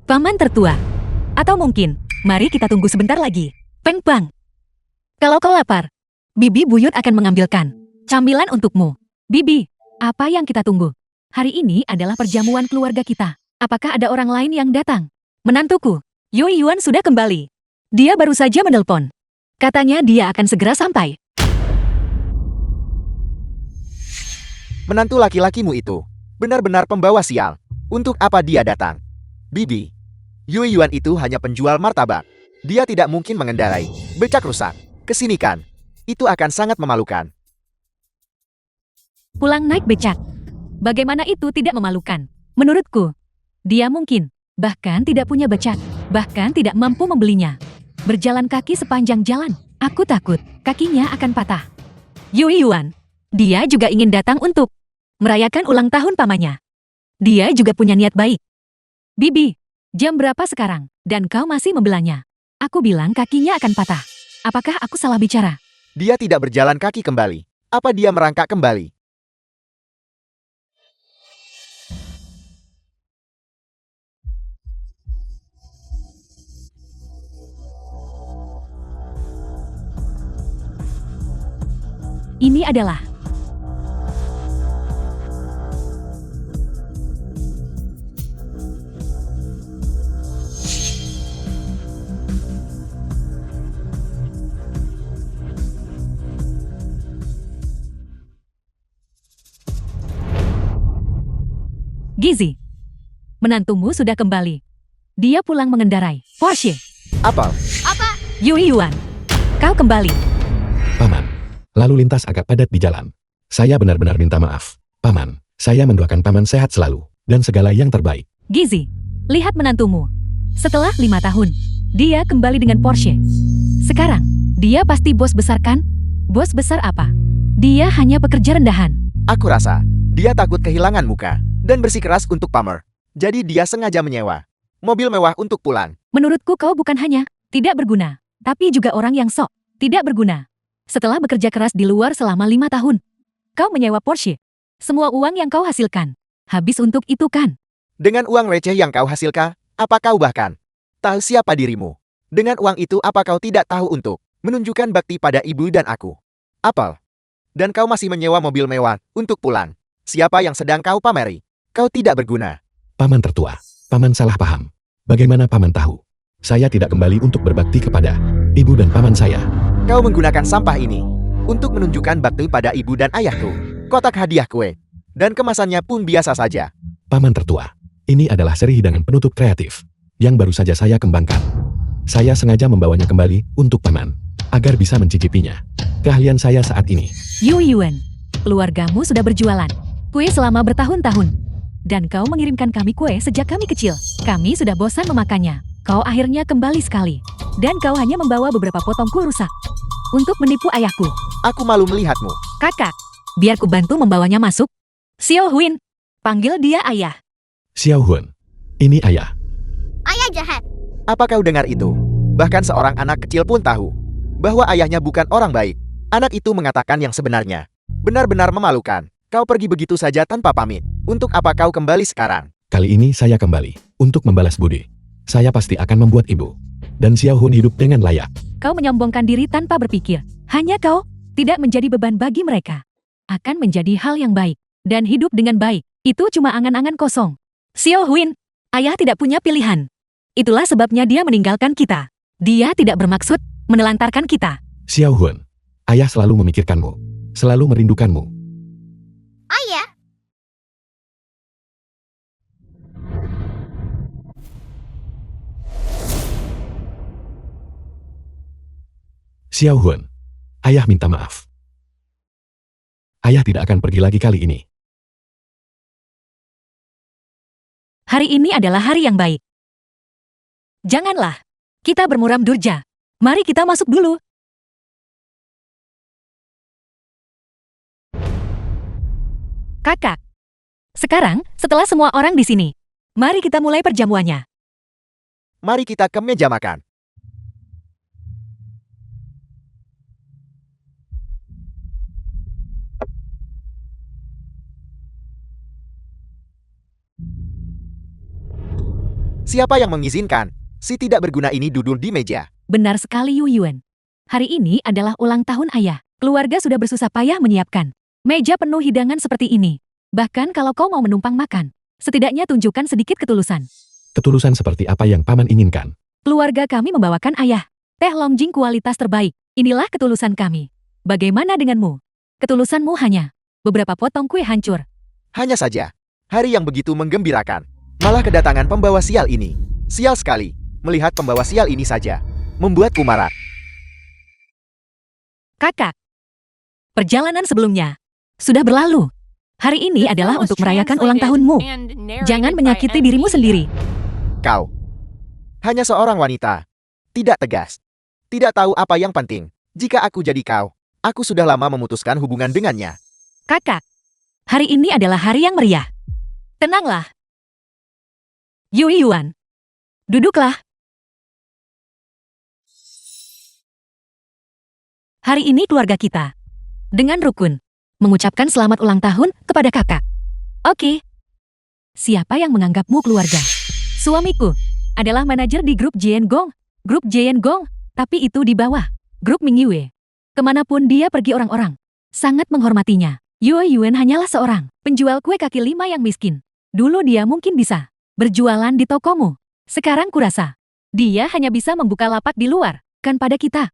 Paman tertua. Atau mungkin, mari kita tunggu sebentar lagi. Peng Bang. Kalau kau lapar, Bibi Buyut akan mengambilkan camilan untukmu. Bibi, apa yang kita tunggu? Hari ini adalah perjamuan keluarga kita. Apakah ada orang lain yang datang? Menantuku, Yu Yuan sudah kembali. Dia baru saja menelpon. Katanya dia akan segera sampai.
Menantu laki-lakimu itu benar-benar pembawa sial. Untuk apa dia datang? Bibi, Yu Yuan itu hanya penjual martabak. Dia tidak mungkin mengendarai becak rusak. Kesini kan? Itu akan sangat memalukan.
Pulang naik becak. Bagaimana itu tidak memalukan? Menurutku, dia mungkin bahkan tidak punya becak, bahkan tidak mampu membelinya. Berjalan kaki sepanjang jalan, aku takut kakinya akan patah. Yu Yuan, dia juga ingin datang untuk merayakan ulang tahun pamannya. Dia juga punya niat baik. Bibi, jam berapa sekarang? Dan kau masih membelanya. Aku bilang kakinya akan patah. Apakah aku salah bicara?
Dia tidak berjalan kaki kembali. Apa dia merangkak kembali?
Ini adalah Gizi. Menantumu sudah kembali. Dia pulang mengendarai Porsche.
Apa?
Apa?
Yu Yuan, kau kembali.
Paman. Lalu lintas agak padat di jalan. Saya benar-benar minta maaf. Paman, saya mendoakan paman sehat selalu. Dan segala yang terbaik.
Gizi, lihat menantumu. Setelah 5 tahun, dia kembali dengan Porsche. Sekarang, dia pasti bos besar kan? Bos besar apa? Dia hanya pekerja rendahan.
Aku rasa dia takut kehilangan muka dan bersikeras untuk pamer. Jadi dia sengaja menyewa. mobil mewah untuk pulang.
Menurutku kau bukan hanya tidak berguna, tapi juga orang yang sok tidak berguna. Setelah bekerja keras di luar selama 5 tahun, kau menyewa Porsche. Semua uang yang kau hasilkan, habis untuk itu kan?
Dengan uang receh yang kau hasilkan, apa kau bahkan tahu siapa dirimu? Dengan uang itu apa kau tidak tahu untuk menunjukkan bakti pada ibu dan aku? Apel. Dan kau masih menyewa mobil mewah untuk pulang. Siapa yang sedang kau pameri? Kau tidak berguna.
Paman tertua, paman salah paham. Bagaimana paman tahu? Saya tidak kembali untuk berbakti kepada ibu dan paman saya.
Kau menggunakan sampah ini untuk menunjukkan bakti pada ibu dan ayahku. Kotak hadiah kue. Dan kemasannya pun biasa saja.
Paman tertua, ini adalah seri hidangan penutup kreatif yang baru saja saya kembangkan. Saya sengaja membawanya kembali untuk paman, agar bisa mencicipinya. Keahlian saya saat ini.
Yu Yuan, keluargamu sudah berjualan kue selama bertahun-tahun. Dan kau mengirimkan kami kue sejak kami kecil. Kami sudah bosan memakannya. Kau akhirnya kembali sekali. Dan kau hanya membawa beberapa potong kue rusak untuk menipu ayahku.
Aku malu melihatmu.
Kakak, biar ku bantu membawanya masuk. Xiao Huin, panggil dia ayah.
Xiao Hun, ini ayah.
Ayah jahat.
Apa kau dengar itu? Bahkan seorang anak kecil pun tahu bahwa ayahnya bukan orang baik. Anak itu mengatakan yang sebenarnya. Benar-benar memalukan. Kau pergi begitu saja tanpa pamit. Untuk apa kau kembali sekarang?
Kali ini saya kembali untuk membalas budi. Saya pasti akan membuat ibu dan Xiao Hun hidup dengan layak.
Kau menyombongkan diri tanpa berpikir. Hanya kau tidak menjadi beban bagi mereka. Akan menjadi hal yang baik dan hidup dengan baik. Itu cuma angan-angan kosong. Xiao Huin, ayah tidak punya pilihan. Itulah sebabnya dia meninggalkan kita. Dia tidak bermaksud menelantarkan kita.
Xiao Hun, ayah selalu memikirkanmu, selalu merindukanmu.
Ayah.
Xiao Hun, ayah minta maaf. Ayah tidak akan pergi lagi kali ini.
Hari ini adalah hari yang baik. Janganlah kita bermuram durja. Mari kita masuk dulu. Kakak, sekarang setelah semua orang di sini, mari kita mulai perjamuannya.
Mari kita ke meja makan. Siapa yang mengizinkan si tidak berguna ini duduk di meja?
Benar sekali Yu Yuan. Hari ini adalah ulang tahun ayah. Keluarga sudah bersusah payah menyiapkan meja penuh hidangan seperti ini. Bahkan kalau kau mau menumpang makan, setidaknya tunjukkan sedikit ketulusan.
Ketulusan seperti apa yang paman inginkan?
Keluarga kami membawakan ayah teh Longjing kualitas terbaik. Inilah ketulusan kami. Bagaimana denganmu? Ketulusanmu hanya beberapa potong kue hancur.
Hanya saja, hari yang begitu menggembirakan. Malah kedatangan pembawa sial ini. Sial sekali, melihat pembawa sial ini saja. Membuatku marah.
Kakak, perjalanan sebelumnya sudah berlalu. Hari ini adalah untuk merayakan ulang tahunmu. Jangan menyakiti dirimu sendiri.
Kau hanya seorang wanita. Tidak tegas. Tidak tahu apa yang penting. Jika aku jadi kau, aku sudah lama memutuskan hubungan dengannya.
Kakak, hari ini adalah hari yang meriah. Tenanglah. Yu Yuan, duduklah. Hari ini keluarga kita, dengan rukun, mengucapkan selamat ulang tahun kepada kakak. Oke. Siapa yang menganggapmu keluarga? Suamiku adalah manajer di grup Jiangong. Grup Jiangong, tapi itu di bawah grup Mingyue. Kemanapun dia pergi orang-orang sangat menghormatinya. Yu Yuan hanyalah seorang penjual kue kaki lima yang miskin. Dulu dia mungkin bisa berjualan di tokomu. Sekarang kurasa, dia hanya bisa membuka lapak di luar, kan pada kita.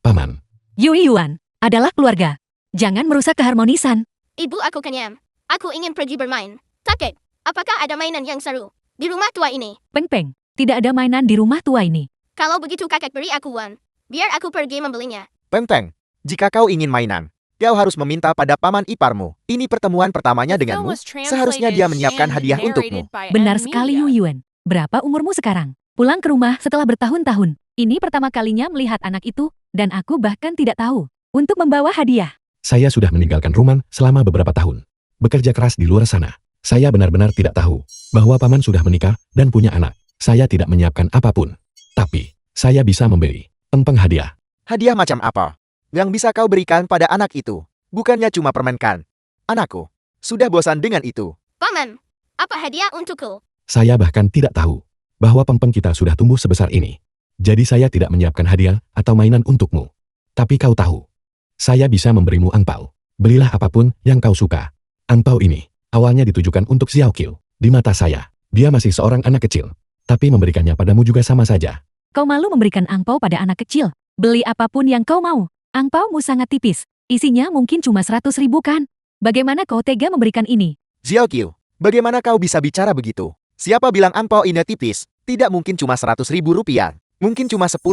Paman,
Yu Yuan adalah keluarga. Jangan merusak keharmonisan.
Ibu aku kenyam. Aku ingin pergi bermain. Kakek, apakah ada mainan yang seru di rumah tua ini?
Peng Peng, tidak ada mainan di rumah tua ini.
Kalau begitu kakek beri aku uang. Biar aku pergi membelinya.
Peng-Peng, jika kau ingin mainan, kau harus meminta pada paman iparmu. Ini pertemuan pertamanya denganmu. Seharusnya dia menyiapkan hadiah untukmu.
Benar sekali Yu Yuan. Berapa umurmu sekarang? Pulang ke rumah setelah bertahun-tahun. Ini pertama kalinya melihat anak itu, dan aku bahkan tidak tahu untuk membawa hadiah.
saya sudah meninggalkan rumah selama beberapa tahun. Bekerja keras di luar sana. Saya benar-benar tidak tahu bahwa paman sudah menikah dan punya anak. Saya tidak menyiapkan apapun. Tapi, saya bisa memberi pempeng hadiah.
Hadiah macam apa yang bisa kau berikan pada anak itu? Bukannya cuma permen kan? Anakku, sudah bosan dengan itu.
Paman, apa hadiah untukku?
Saya bahkan tidak tahu bahwa pempeng kita sudah tumbuh sebesar ini. Jadi saya tidak menyiapkan hadiah atau mainan untukmu. Tapi kau tahu, saya bisa memberimu angpau. Belilah apapun yang kau suka. Angpau ini awalnya ditujukan untuk Xiao Qiu. Di mata saya, dia masih seorang anak kecil. Tapi memberikannya padamu juga sama saja.
Kau malu memberikan angpau pada anak kecil. Beli apapun yang kau mau. Angpaumu sangat tipis. Isinya mungkin cuma 100.000 kan? Bagaimana kau tega memberikan ini?
Xiao Qiu, bagaimana kau bisa bicara begitu? Siapa bilang angpau ini tipis? Tidak mungkin cuma 100.000 rupiah. Mungkin cuma 10.000,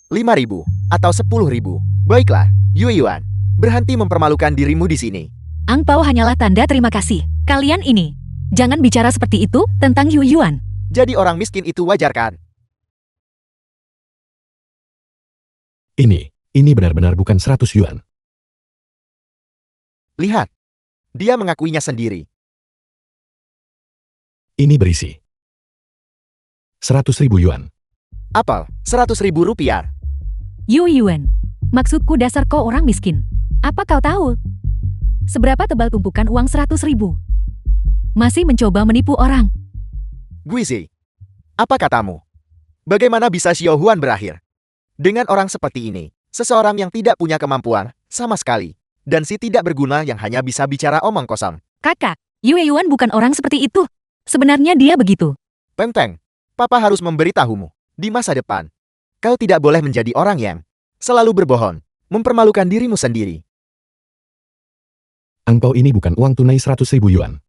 5.000, atau 10.000. Baiklah, Yue Yuan, berhenti mempermalukan dirimu di sini.
Angpau hanyalah tanda terima kasih. Kalian ini, jangan bicara seperti itu tentang Yu Yuan.
Jadi orang miskin itu wajar kan?
Ini benar-benar bukan 100 yuan.
Lihat, dia mengakuinya sendiri.
Ini berisi 100.000 yuan.
Apel, 100.000 rupiah.
Yu Yuan, maksudku dasar kau orang miskin. Apa kau tahu? Seberapa tebal tumpukan uang 100.000? Masih mencoba menipu orang.
Guizi, apa katamu? Bagaimana bisa Xiao Huan berakhir? Dengan orang seperti ini, seseorang yang tidak punya kemampuan sama sekali, dan si tidak berguna yang hanya bisa bicara omong kosong.
Kakak, Yu Yuan bukan orang seperti itu. Sebenarnya dia begitu.
Peng Peng, Papa harus memberitahumu, di masa depan, kau tidak boleh menjadi orang yang selalu berbohong, mempermalukan dirimu sendiri.
Angpau ini bukan uang tunai 100.000 yuan.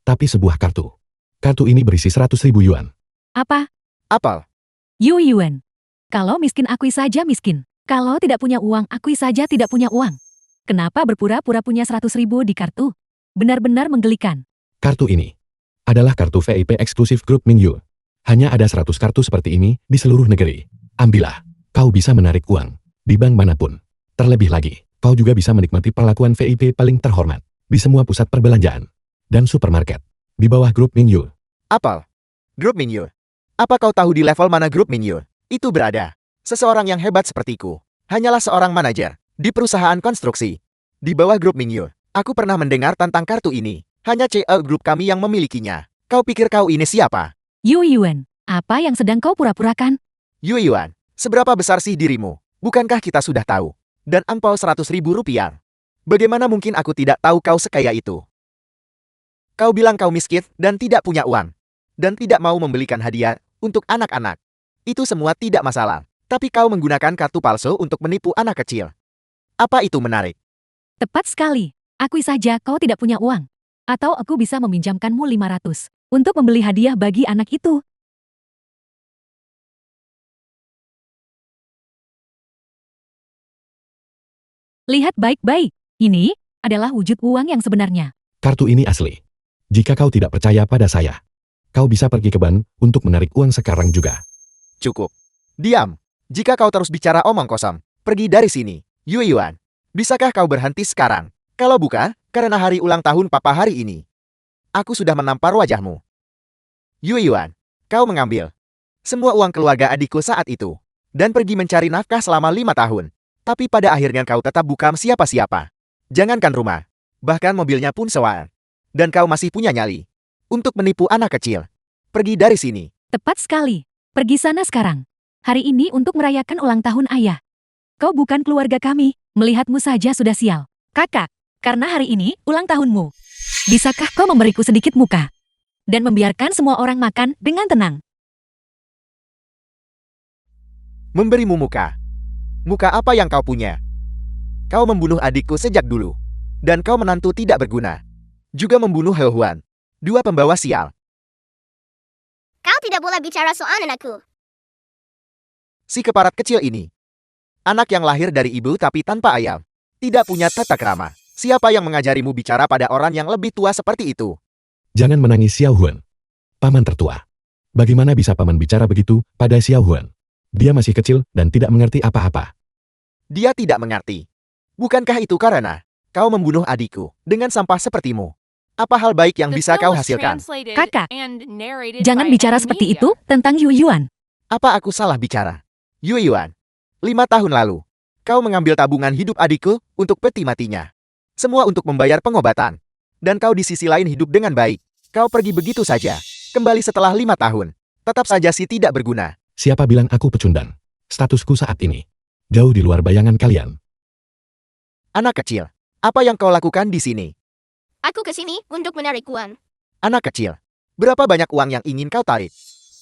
Tapi sebuah kartu. Kartu ini berisi 100.000 yuan.
Apa?
Apel,
Yu Yuan. Kalau miskin akui saja miskin. Kalau tidak punya uang akui saja tidak punya uang. Kenapa berpura-pura punya 100.000 di kartu? Benar-benar menggelikan.
Kartu ini adalah kartu VIP eksklusif grup Mingyu. Hanya ada 100 kartu seperti ini di seluruh negeri. Ambillah, kau bisa menarik uang di bank manapun. Terlebih lagi, kau juga bisa menikmati perlakuan VIP paling terhormat di semua pusat perbelanjaan dan supermarket di bawah grup Mingyu.
Apel, grup Mingyu. Apa kau tahu di level mana grup Mingyu itu berada? Seseorang yang hebat sepertiku hanyalah seorang manajer di perusahaan konstruksi. Di bawah grup Mingyu, aku pernah mendengar tentang kartu ini. Hanya CL grup kami yang memilikinya. Kau pikir kau ini siapa?
Yu Yuan, apa yang sedang kau pura-purakan?
Yue Yuan, seberapa besar sih dirimu? Bukankah kita sudah tahu? Dan angpau 100.000 rupiah. Bagaimana mungkin aku tidak tahu kau sekaya itu? Kau bilang kau miskin dan tidak punya uang. Dan tidak mau membelikan hadiah untuk anak-anak. Itu semua tidak masalah. Tapi kau menggunakan kartu palsu untuk menipu anak kecil. Apa itu menarik?
Tepat sekali. Akui saja kau tidak punya uang. Atau aku bisa meminjamkanmu 500 untuk membeli hadiah bagi anak itu. Lihat baik-baik. Ini adalah wujud uang yang sebenarnya.
Kartu ini asli. Jika kau tidak percaya pada saya, kau bisa pergi ke bank untuk menarik uang sekarang juga.
Cukup. Diam. Jika kau terus bicara omong kosong, pergi dari sini. Yue Yuan, bisakah kau berhenti sekarang? Kalau bukan, karena hari ulang tahun Papa hari ini, aku sudah menampar wajahmu. Yue Yuan, kau mengambil semua uang keluarga adikku saat itu, dan pergi mencari nafkah selama 5 tahun. Tapi pada akhirnya kau tetap bukan siapa-siapa. Jangankan rumah, bahkan mobilnya pun sewaan. Dan kau masih punya nyali untuk menipu anak kecil. Pergi dari sini.
Tepat sekali. Pergi sana sekarang. Hari ini untuk merayakan ulang tahun ayah. Kau bukan keluarga kami. Melihatmu saja sudah sial. Kakak, karena hari ini ulang tahunmu. Bisakah kau memberiku sedikit muka? Dan membiarkan semua orang makan dengan tenang.
Memberimu muka. Muka apa yang kau punya? Kau membunuh adikku sejak dulu. Dan kau menantu tidak berguna. Juga membunuh He Huan. 2 pembawa sial.
Kau tidak boleh bicara soal anakku.
Si keparat kecil ini. Anak yang lahir dari ibu tapi tanpa ayah. Tidak punya tata krama. Siapa yang mengajarimu bicara pada orang yang lebih tua seperti itu?
Jangan menangis Xiao Huan. Paman tertua. Bagaimana bisa paman bicara begitu pada Xiao Huan? Dia masih kecil dan tidak mengerti apa-apa.
Dia tidak mengerti. Bukankah itu karena kau membunuh adikku dengan sampah sepertimu? Apa hal baik yang
The
bisa
film
kau
was
hasilkan?
translated
Kakak,
and narrated
Jangan
by
bicara
M
seperti
Media.
itu tentang Yu Yuan.
Apa aku salah bicara? Yue Yuan, 5 tahun lalu, kau mengambil tabungan hidup adikku untuk peti matinya. Semua untuk membayar pengobatan. Dan kau di sisi lain hidup dengan baik. Kau pergi begitu saja. Kembali setelah 5 tahun. Tetap saja si tidak berguna.
Siapa bilang aku pecundang? Statusku saat ini jauh di luar bayangan kalian.
Anak kecil, apa yang kau lakukan di sini?
Aku ke sini untuk menarik uang.
Anak kecil, berapa banyak uang yang ingin kau tarik?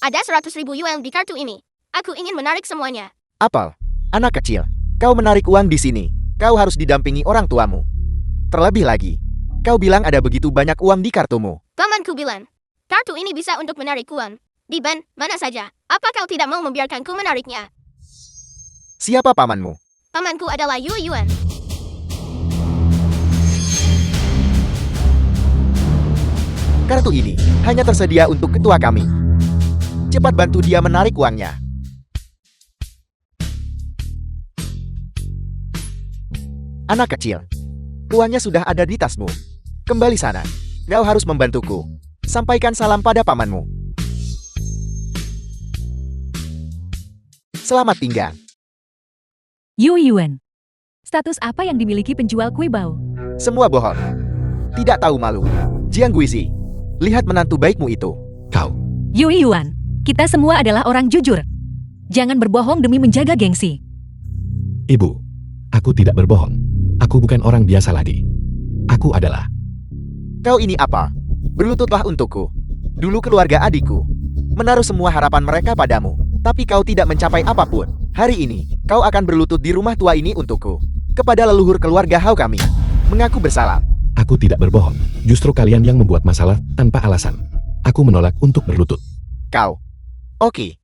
Ada 100.000 yuan di kartu ini. Aku ingin menarik semuanya.
Apel, anak kecil, kau menarik uang di sini. Kau harus didampingi orang tuamu. Terlebih lagi, kau bilang ada begitu banyak uang di kartumu.
Pamanku bilang, kartu ini bisa untuk menarik uang. Di bank, mana saja. Apa kau tidak mau membiarkanku menariknya?
Siapa pamanmu?
Pamanku adalah Yu Yuan.
Kartu ini hanya tersedia untuk ketua kami. Cepat bantu dia menarik uangnya. Anak kecil, uangnya sudah ada di tasmu. Kembali sana. Kau harus membantuku. Sampaikan salam pada pamanmu. Selamat tinggal.
Yu Yuan. Status apa yang dimiliki penjual kue bau?
Semua bohong. Tidak tahu malu. Jiang Guizi, lihat menantu baikmu itu.
Kau,
Yu Yuan. Kita semua adalah orang jujur. Jangan berbohong demi menjaga gengsi.
Ibu, aku tidak berbohong. Aku bukan orang biasa lagi. Aku adalah...
Kau ini apa? Berlututlah untukku. Dulu keluarga adikku menaruh semua harapan mereka padamu. Tapi kau tidak mencapai apapun. Hari ini, kau akan berlutut di rumah tua ini untukku. Kepada leluhur keluarga Hao kami. Mengaku bersalah.
Aku tidak berbohong. Justru kalian yang membuat masalah tanpa alasan. Aku menolak untuk berlutut.
Kau. Oke.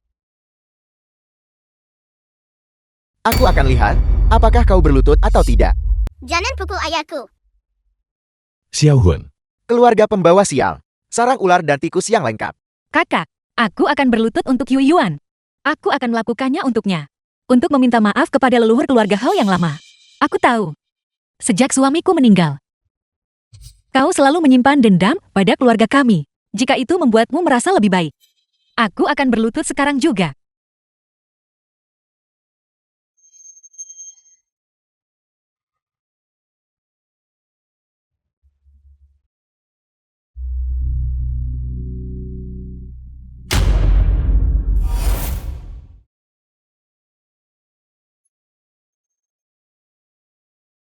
Aku akan lihat, apakah kau berlutut atau tidak.
Jangan pukul ayahku.
Xiao Hun,
Keluarga pembawa sial. Sarang ular dan tikus yang lengkap.
Kakak, aku akan berlutut untuk Yu Yuan. Aku akan melakukannya untuknya. Untuk meminta maaf kepada leluhur keluarga Hao yang lama. Aku tahu. Sejak suamiku meninggal, kau selalu menyimpan dendam pada keluarga kami. Jika itu membuatmu merasa lebih baik, aku akan berlutut sekarang juga.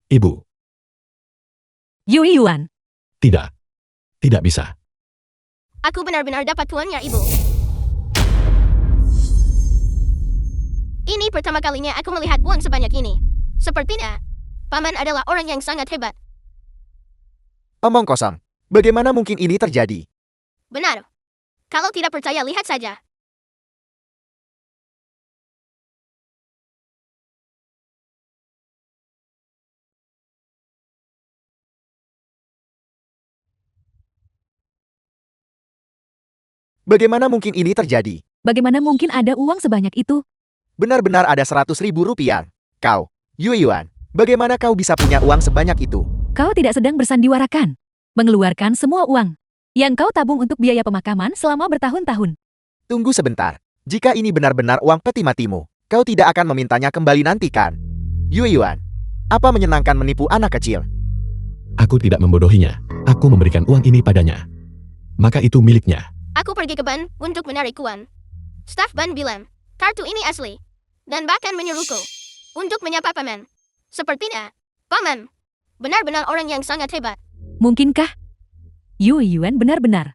Ibu,
Yu Yuan,
tidak. Tidak bisa.
Aku benar-benar dapat uangnya, Ibu. Ini pertama kalinya aku melihat uang sebanyak ini. Sepertinya, Paman adalah orang yang sangat hebat.
Omong kosong. Bagaimana mungkin ini terjadi?
Benar. Kalau tidak percaya, lihat saja.
Bagaimana mungkin ini terjadi?
bagaimana mungkin ada uang sebanyak itu?
Benar-benar ada 100.000 rupiah. Kau, Yue Yuan, bagaimana kau bisa punya uang sebanyak itu?
Kau tidak sedang bersandiwarakan. Mengeluarkan semua uang yang kau tabung untuk biaya pemakaman selama bertahun-tahun.
Tunggu sebentar. Jika ini benar-benar uang peti matimu, kau tidak akan memintanya kembali nanti kan? Yue Yuan, apa menyenangkan menipu anak kecil?
Aku tidak membodohinya. Aku memberikan uang ini padanya. Maka itu miliknya.
Aku pergi ke ban untuk menarik uang. Staf ban bilang, kartu ini asli. Dan bahkan menyuruhku untuk menyapa Paman. Sepertinya, Paman benar-benar orang yang sangat hebat.
Mungkinkah Yu Yuan benar-benar?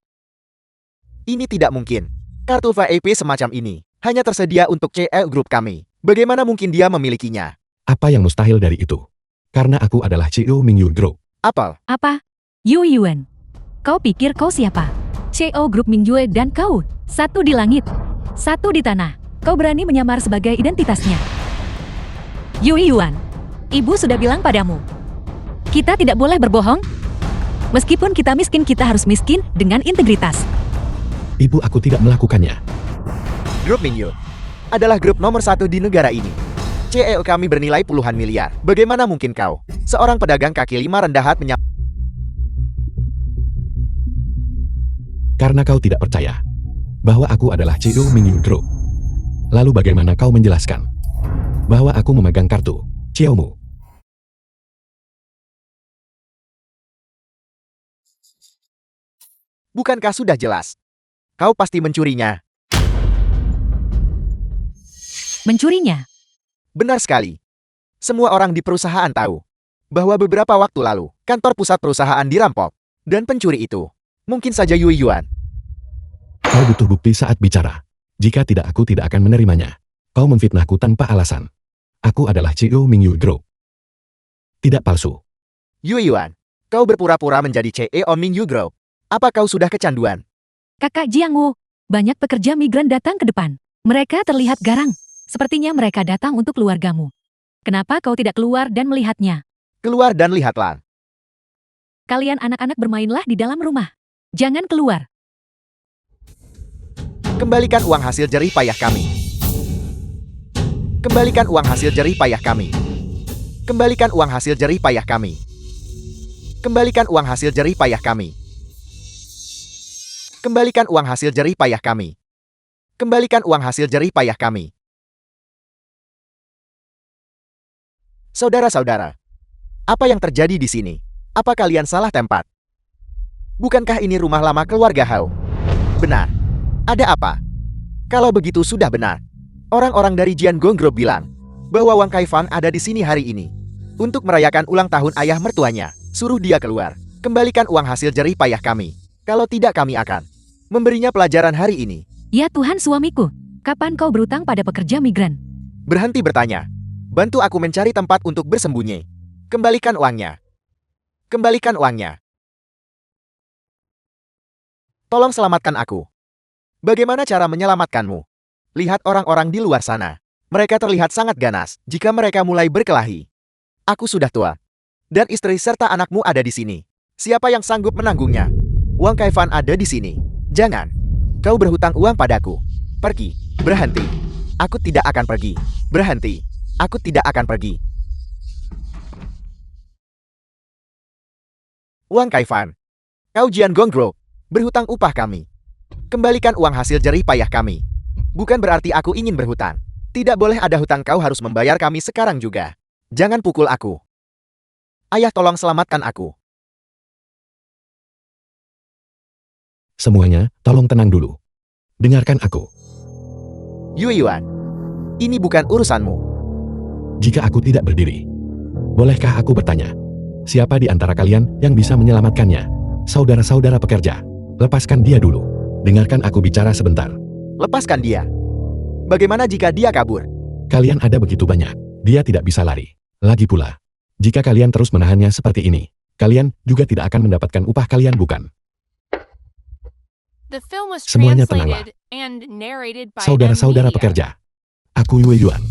Ini tidak mungkin. Kartu VIP semacam ini hanya tersedia untuk CL Group kami. Bagaimana mungkin dia memilikinya?
Apa yang mustahil dari itu? Karena aku adalah CEO Mingyu Group.
Apel,
Apa? Yu Yuan. Kau pikir kau siapa? CEO Grup Mingjue dan kau, satu di langit, satu di tanah. Kau berani menyamar sebagai identitasnya. Yu Yuan, ibu sudah bilang padamu. Kita tidak boleh berbohong. Meskipun kita miskin, kita harus miskin dengan integritas.
Ibu, aku tidak melakukannya.
Grup Mingyu adalah grup nomor 1 di negara ini. CEO kami bernilai puluhan miliar. Bagaimana mungkin kau, seorang pedagang kaki lima rendah hat
Karena kau tidak percaya bahwa aku adalah CEO Mingyu Group. Lalu bagaimana kau menjelaskan bahwa aku memegang kartu CEO-mu?
Bukankah sudah jelas? Kau pasti mencurinya.
Mencurinya?
Benar sekali. Semua orang di perusahaan tahu bahwa beberapa waktu lalu kantor pusat perusahaan dirampok. Dan pencuri itu mungkin saja Yue Yuan.
Kau butuh bukti saat bicara. Jika tidak, aku tidak akan menerimanya. Kau memfitnahku tanpa alasan. Aku adalah CEO Mingyu Group. Tidak palsu.
Yue Yuan, kau berpura-pura menjadi CEO Mingyu Group. Apa kau sudah kecanduan?
Kakak Jiangwu, banyak pekerja migran datang ke depan. Mereka terlihat garang. Sepertinya mereka datang untuk keluargamu. Kenapa kau tidak keluar dan melihatnya?
Keluar dan lihatlah.
Kalian anak-anak bermainlah di dalam rumah. Jangan keluar.
Kembalikan uang hasil jerih payah kami. Kembalikan uang hasil jerih payah kami. Kembalikan uang hasil jerih payah kami. Kembalikan uang hasil jerih payah kami. Kembalikan uang hasil jerih payah kami. Kembalikan uang hasil jerih payah kami. Saudara-saudara, apa yang terjadi di sini? Apa kalian salah tempat? Bukankah ini rumah lama keluarga Hao? Benar. Ada apa? Kalau begitu sudah benar. Orang-orang dari Jian Gong Group bilang bahwa Wang Kaifan ada di sini hari ini untuk merayakan ulang tahun ayah mertuanya. Suruh dia keluar. Kembalikan uang hasil jerih payah kami. Kalau tidak, kami akan memberinya pelajaran hari ini.
Ya Tuhan suamiku, kapan kau berutang pada pekerja migran?
Berhenti bertanya. Bantu aku mencari tempat untuk bersembunyi. Kembalikan uangnya. Kembalikan uangnya. Tolong selamatkan aku. Bagaimana cara menyelamatkanmu? Lihat orang-orang di luar sana. Mereka terlihat sangat ganas jika mereka mulai berkelahi. Aku sudah tua. Dan istri serta anakmu ada di sini. Siapa yang sanggup menanggungnya? Wang Kaifan ada di sini. Jangan. Kau berhutang uang padaku. Pergi. Berhenti. Aku tidak akan pergi. Berhenti. Aku tidak akan pergi. Wang Kaifan, kau Jian Gong Group, berhutang upah kami. Kembalikan uang hasil jerih payah kami. Bukan berarti aku ingin berhutang. Tidak boleh ada hutang, kau harus membayar kami sekarang juga. Jangan pukul aku. Ayah, tolong selamatkan aku.
Semuanya, tolong tenang dulu. Dengarkan aku.
Yue Yuan, ini bukan urusanmu.
Jika aku tidak berdiri, bolehkah aku bertanya? Siapa di antara kalian yang bisa menyelamatkannya? Saudara-saudara pekerja, lepaskan dia dulu. Dengarkan aku bicara sebentar.
Lepaskan dia. Bagaimana jika dia kabur?
Kalian ada begitu banyak. Dia tidak bisa lari. Lagi pula, jika kalian terus menahannya seperti ini, kalian juga tidak akan mendapatkan upah kalian, bukan?
The film was
Semuanya tenanglah.
translated and narrated by
Saudara-saudara
M-Media.
pekerja, aku Yue Yuan.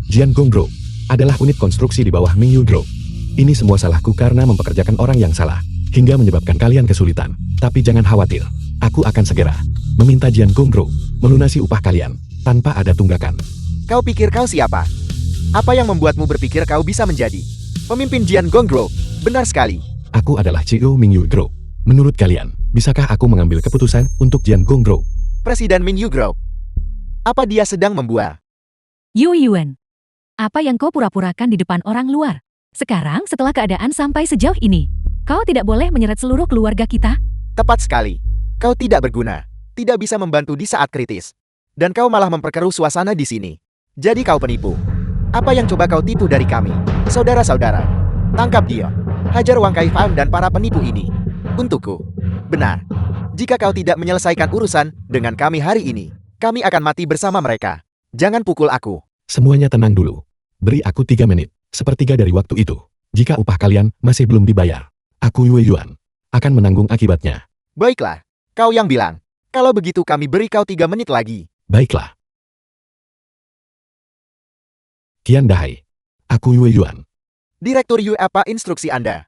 Jian Gong Group adalah unit konstruksi di bawah Mingyu Group. Ini semua salahku karena mempekerjakan orang yang salah, hingga menyebabkan kalian kesulitan. Tapi jangan khawatir, aku akan segera meminta Jian Gong Group melunasi upah kalian, tanpa ada tunggakan.
Kau pikir kau siapa? Apa yang membuatmu berpikir kau bisa menjadi pemimpin Jian Gong Group? Benar sekali.
Aku adalah CEO Mingyu Group. Menurut kalian, bisakah aku mengambil keputusan untuk Jian Gong Group?
Presiden Mingyu Group. Apa dia sedang membual?
Yue Yuan, apa yang kau pura-purakan di depan orang luar? Sekarang setelah keadaan sampai sejauh ini, kau tidak boleh menyeret seluruh keluarga kita?
Tepat sekali. Kau tidak berguna. Tidak bisa membantu di saat kritis. Dan kau malah memperkeruh suasana di sini. Jadi kau penipu. Apa yang coba kau tipu dari kami? Saudara-saudara, tangkap dia. Hajar Wang Kaifan dan para penipu ini. Untukku. Benar. Jika kau tidak menyelesaikan urusan dengan kami hari ini, kami akan mati bersama mereka. Jangan pukul aku.
Semuanya tenang dulu. Beri aku 3 menit. Sepertiga dari waktu itu. Jika upah kalian masih belum dibayar, aku Yue Yuan akan menanggung akibatnya.
Baiklah. Kau yang bilang. Kalau begitu kami beri kau 3 menit lagi.
Baiklah. Kian Dahai. Aku Yue Yuan.
Direktur Yue, apa instruksi Anda?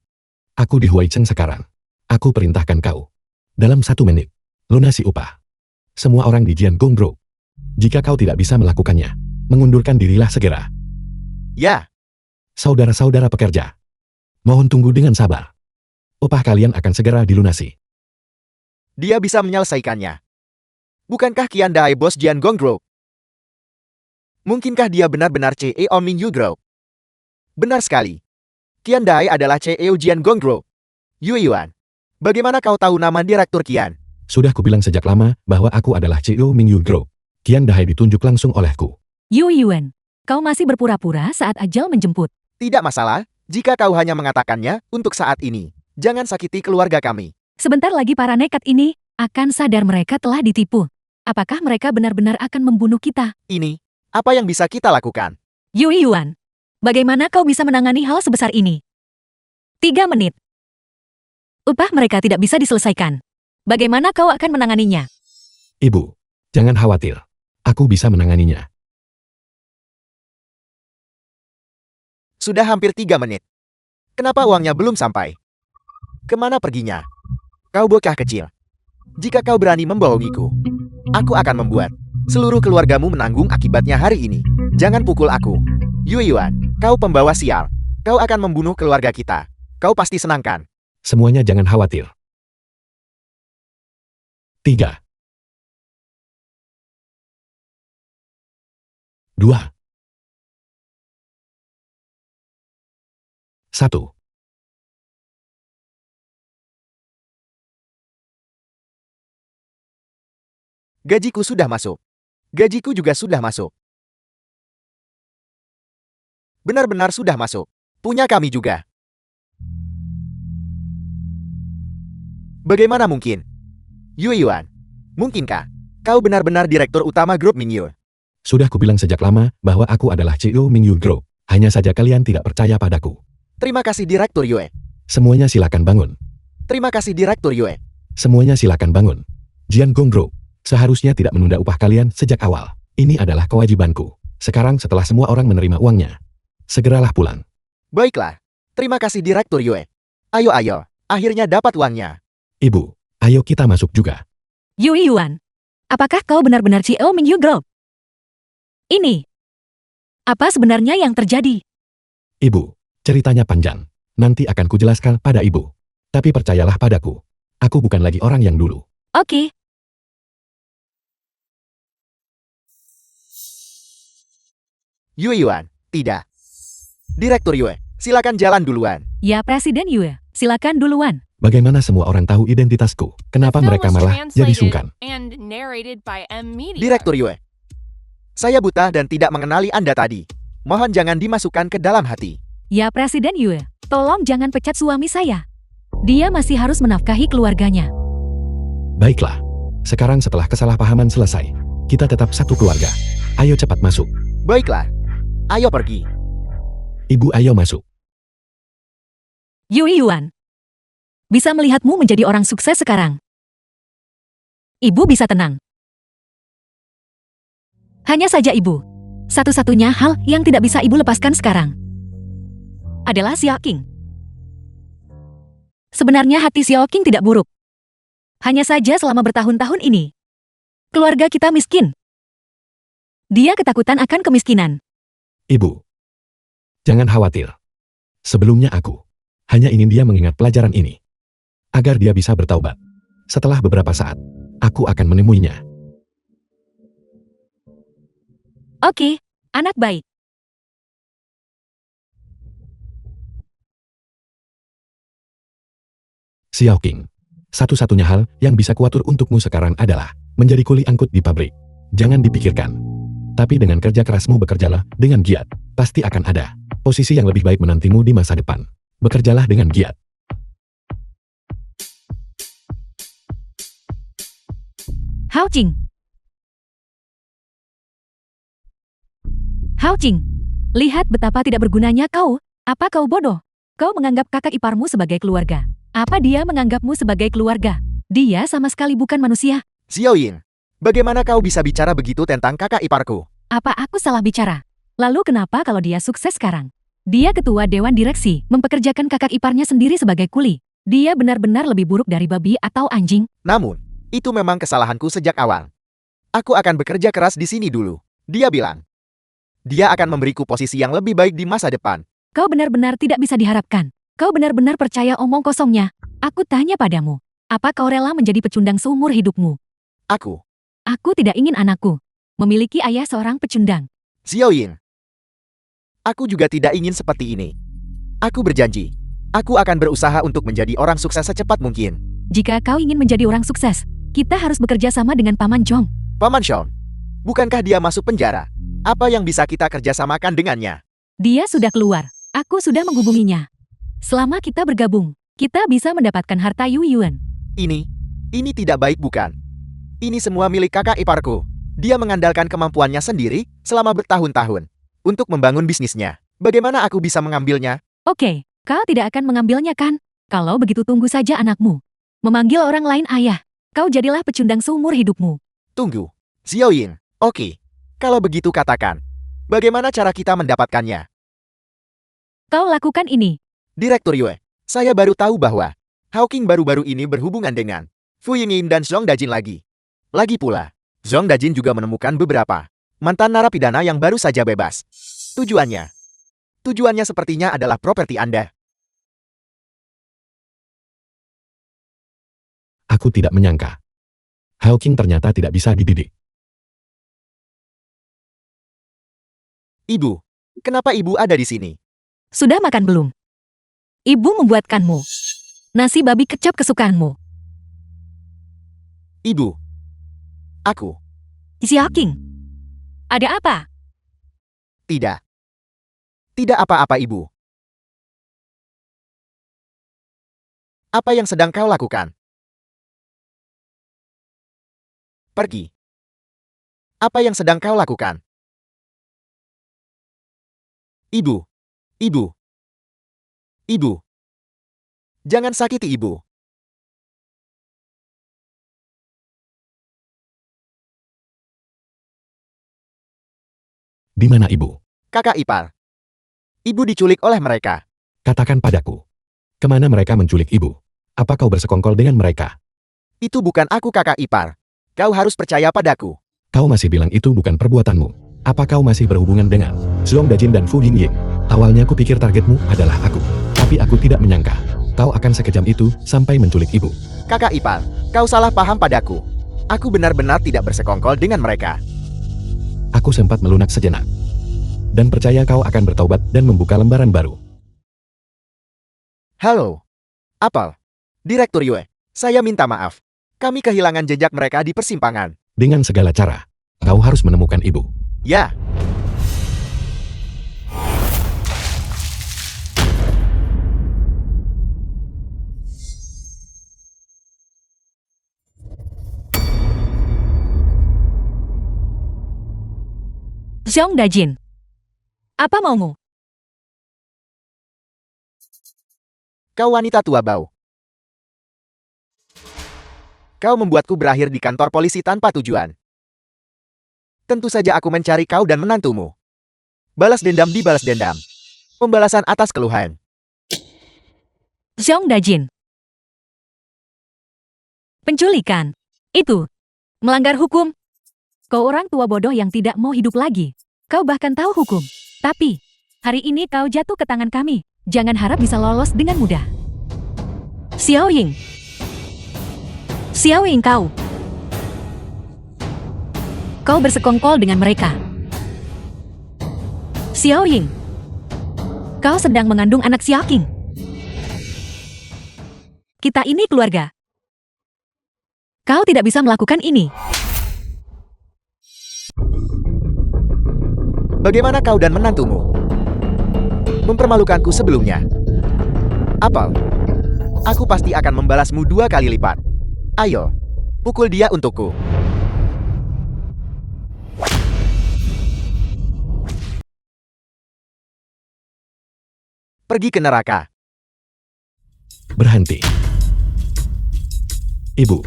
Aku di Huaicheng sekarang. Aku perintahkan kau. Dalam 1 menit. Lunasi upah. Semua orang di Jian Gong Group. Jika kau tidak bisa melakukannya, mengundurkan dirilah segera.
Ya.
Saudara-saudara pekerja, mohon tunggu dengan sabar. Upah kalian akan segera dilunasi.
Dia bisa menyelesaikannya. Bukankah Qian Dai bos Jian Gong Group? Mungkinkah dia benar-benar CEO Mingyu Group? Benar sekali. Qian Dai adalah CEO Jian Gong Group. Yue Yuan, bagaimana kau tahu nama Direktur Qian?
Sudah kubilang sejak lama bahwa aku adalah CEO Mingyu Group. Qian Dahai ditunjuk langsung olehku.
Yu Yuan, kau masih berpura-pura saat ajal menjemput.
Tidak masalah, jika kau hanya mengatakannya untuk saat ini. Jangan sakiti keluarga kami.
Sebentar lagi para nekat ini akan sadar mereka telah ditipu. Apakah mereka benar-benar akan membunuh kita?
Ini, apa yang bisa kita lakukan?
Yu Yuan, bagaimana kau bisa menangani hal sebesar ini? 3 menit. Upah mereka tidak bisa diselesaikan. Bagaimana kau akan menanganinya?
Ibu, jangan khawatir. Aku bisa menanganinya.
Sudah hampir 3 menit. Kenapa uangnya belum sampai? Kemana perginya? Kau bocah kecil. Jika kau berani membohongiku, aku akan membuat seluruh keluargamu menanggung akibatnya hari ini. Jangan pukul aku. Yue Yuan, kau pembawa sial. Kau akan membunuh keluarga kita. Kau pasti senangkan.
Semuanya jangan khawatir. 3, 2, 1.
Gajiku sudah masuk. Gajiku juga sudah masuk. Benar-benar sudah masuk. Punya kami juga. Bagaimana mungkin? Yue Yuan, mungkinkah kau benar-benar direktur utama grup Mingyu?
Sudah kubilang sejak lama bahwa aku adalah CEO Mingyu Group. Hanya saja kalian tidak percaya padaku.
Terima kasih Direktur Yue.
Semuanya silakan bangun.
Terima kasih Direktur Yue.
Semuanya silakan bangun. Jian Gong Group, seharusnya tidak menunda upah kalian sejak awal. Ini adalah kewajibanku. Sekarang setelah semua orang menerima uangnya, segeralah pulang.
Baiklah. Terima kasih Direktur Yue. Ayo, akhirnya dapat uangnya.
Ibu, ayo kita masuk juga.
Yu Yuan, apakah kau benar-benar CEO Mingyu Group? Ini. Apa sebenarnya yang terjadi?
Ibu, ceritanya panjang. Nanti akan kujelaskan pada ibu. Tapi percayalah padaku. Aku bukan lagi orang yang dulu.
Oke.
Yue Yuan, tidak. Direktur Yue, silakan jalan duluan.
Ya Presiden Yue, silakan duluan.
Bagaimana semua orang tahu identitasku? Kenapa
The film
mereka
was
malah jadi
translated
sungkan?
and narrated by M Media.
Direktur Yue, saya buta dan tidak mengenali Anda tadi. Mohon jangan dimasukkan ke dalam hati.
Ya Presiden Yue, tolong jangan pecat suami saya. Dia masih harus menafkahi keluarganya.
Baiklah. Sekarang setelah kesalahpahaman selesai, kita tetap satu keluarga. Ayo cepat masuk.
Baiklah. Ayo pergi.
Ibu ayo masuk.
Yu Yuan, bisa melihatmu menjadi orang sukses sekarang. Ibu bisa tenang. Hanya saja ibu, satu-satunya hal yang tidak bisa ibu lepaskan sekarang adalah Xiao Qing. Sebenarnya hati Xiao Qing tidak buruk. Hanya saja selama bertahun-tahun ini, keluarga kita miskin. Dia ketakutan akan kemiskinan.
Ibu, jangan khawatir. Sebelumnya aku hanya ingin dia mengingat pelajaran ini, agar dia bisa bertaubat. Setelah beberapa saat, aku akan menemuinya.
Oke, anak baik.
Xiao Qing, satu-satunya hal yang bisa kuatur untukmu sekarang adalah menjadi kuli angkut di pabrik. Jangan dipikirkan. Tapi dengan kerja kerasmu bekerjalah dengan giat. Pasti akan ada posisi yang lebih baik menantimu di masa depan. Bekerjalah dengan giat.
Hao Qing. Hao Qing, lihat betapa tidak bergunanya kau. Apa kau bodoh? Kau menganggap kakak iparmu sebagai keluarga. Apa dia menganggapmu sebagai keluarga? Dia sama sekali bukan manusia.
Xiao Yin, bagaimana kau bisa bicara begitu tentang kakak iparku?
Apa aku salah bicara? Lalu kenapa kalau dia sukses sekarang? Dia ketua dewan direksi, mempekerjakan kakak iparnya sendiri sebagai kuli. Dia benar-benar lebih buruk dari babi atau anjing.
Namun, itu memang kesalahanku sejak awal. Aku akan bekerja keras di sini dulu. Dia bilang. Dia akan memberiku posisi yang lebih baik di masa depan.
Kau benar-benar tidak bisa diharapkan. Kau benar-benar percaya omong kosongnya. Aku tanya padamu. Apa kau rela menjadi pecundang seumur hidupmu?
Aku,
Aku tidak ingin anakku memiliki ayah seorang pecundang.
Xiaoyin. Aku juga tidak ingin seperti ini. Aku berjanji, aku akan berusaha untuk menjadi orang sukses secepat mungkin.
Jika kau ingin menjadi orang sukses, kita harus bekerja sama dengan Paman Jong.
Paman Sean, bukankah dia masuk penjara? Apa yang bisa kita kerjasamakan dengannya?
Dia sudah keluar. Aku sudah menghubunginya. Selama kita bergabung, kita bisa mendapatkan harta Yu Yuan.
Ini tidak baik bukan? Ini semua milik kakak iparku. Dia mengandalkan kemampuannya sendiri selama bertahun-tahun untuk membangun bisnisnya. Bagaimana aku bisa mengambilnya?
Oke, kau tidak akan mengambilnya kan? Kalau begitu tunggu saja anakmu. Memanggil orang lain ayah. Kau jadilah pecundang seumur hidupmu.
Tunggu, Xiaoyin. Oke, kalau begitu katakan. Bagaimana cara kita mendapatkannya?
Kau lakukan ini.
Direktur Yue, saya baru tahu bahwa Hawking baru-baru ini berhubungan dengan Fu Yingyin dan Zhong Dajin lagi. Lagi pula, Zhong Dajin juga menemukan beberapa mantan narapidana yang baru saja bebas. Tujuannya sepertinya adalah properti Anda.
Aku tidak menyangka. Hawking ternyata tidak bisa dididik.
Ibu, kenapa ibu ada di sini?
Sudah makan belum? Ibu membuatkanmu nasi babi kecap kesukaanmu.
Ibu, aku,
Xiaoqing, ada apa?
tidak. Tidak apa-apa ibu. Apa yang sedang kau lakukan? Pergi. Apa yang sedang kau lakukan? Ibu. Jangan sakiti ibu.
Di mana ibu?
Kakak ipar. Ibu diculik oleh mereka.
Katakan padaku. Kemana mereka menculik ibu? Apa kau bersekongkol dengan mereka?
Itu bukan aku kakak ipar. Kau harus percaya padaku.
Kau masih bilang itu bukan perbuatanmu. Apa kau masih berhubungan dengan Zhong Dajin dan Fu Yingyin? Awalnya aku pikir targetmu adalah aku. Tapi aku tidak menyangka. Kau akan sekejam itu sampai menculik ibu.
Kakak ipar, kau salah paham padaku. Aku benar-benar tidak bersekongkol dengan mereka.
Aku sempat melunak sejenak. Dan percaya kau akan bertaubat dan membuka lembaran baru.
Halo. Apple. Direktur Yue, saya minta maaf. Kami kehilangan jejak mereka di persimpangan.
Dengan segala cara, kau harus menemukan ibu.
Ya.
Zhong Dajin, apa maumu?
Kau wanita tua bau. Kau membuatku berakhir di kantor polisi tanpa tujuan. Tentu saja aku mencari kau dan menantumu. Balas dendam dibalas dendam. Pembalasan atas keluhan.
Zhong Dajin, penculikan. Itu melanggar hukum. Kau orang tua bodoh yang tidak mau hidup lagi. Kau bahkan tahu hukum. Tapi, hari ini kau jatuh ke tangan kami. Jangan harap bisa lolos dengan mudah. Xiaoying. Xiaoying kau. Kau bersekongkol dengan mereka. Xiaoying. Kau sedang mengandung anak Xiaoqing. Kita ini keluarga. Kau tidak bisa melakukan ini.
Bagaimana kau dan menantumu? Mempermalukanku sebelumnya. Apple, aku pasti akan membalasmu 2 kali lipat. Ayo, pukul dia untukku. Pergi ke neraka.
Berhenti. Ibu,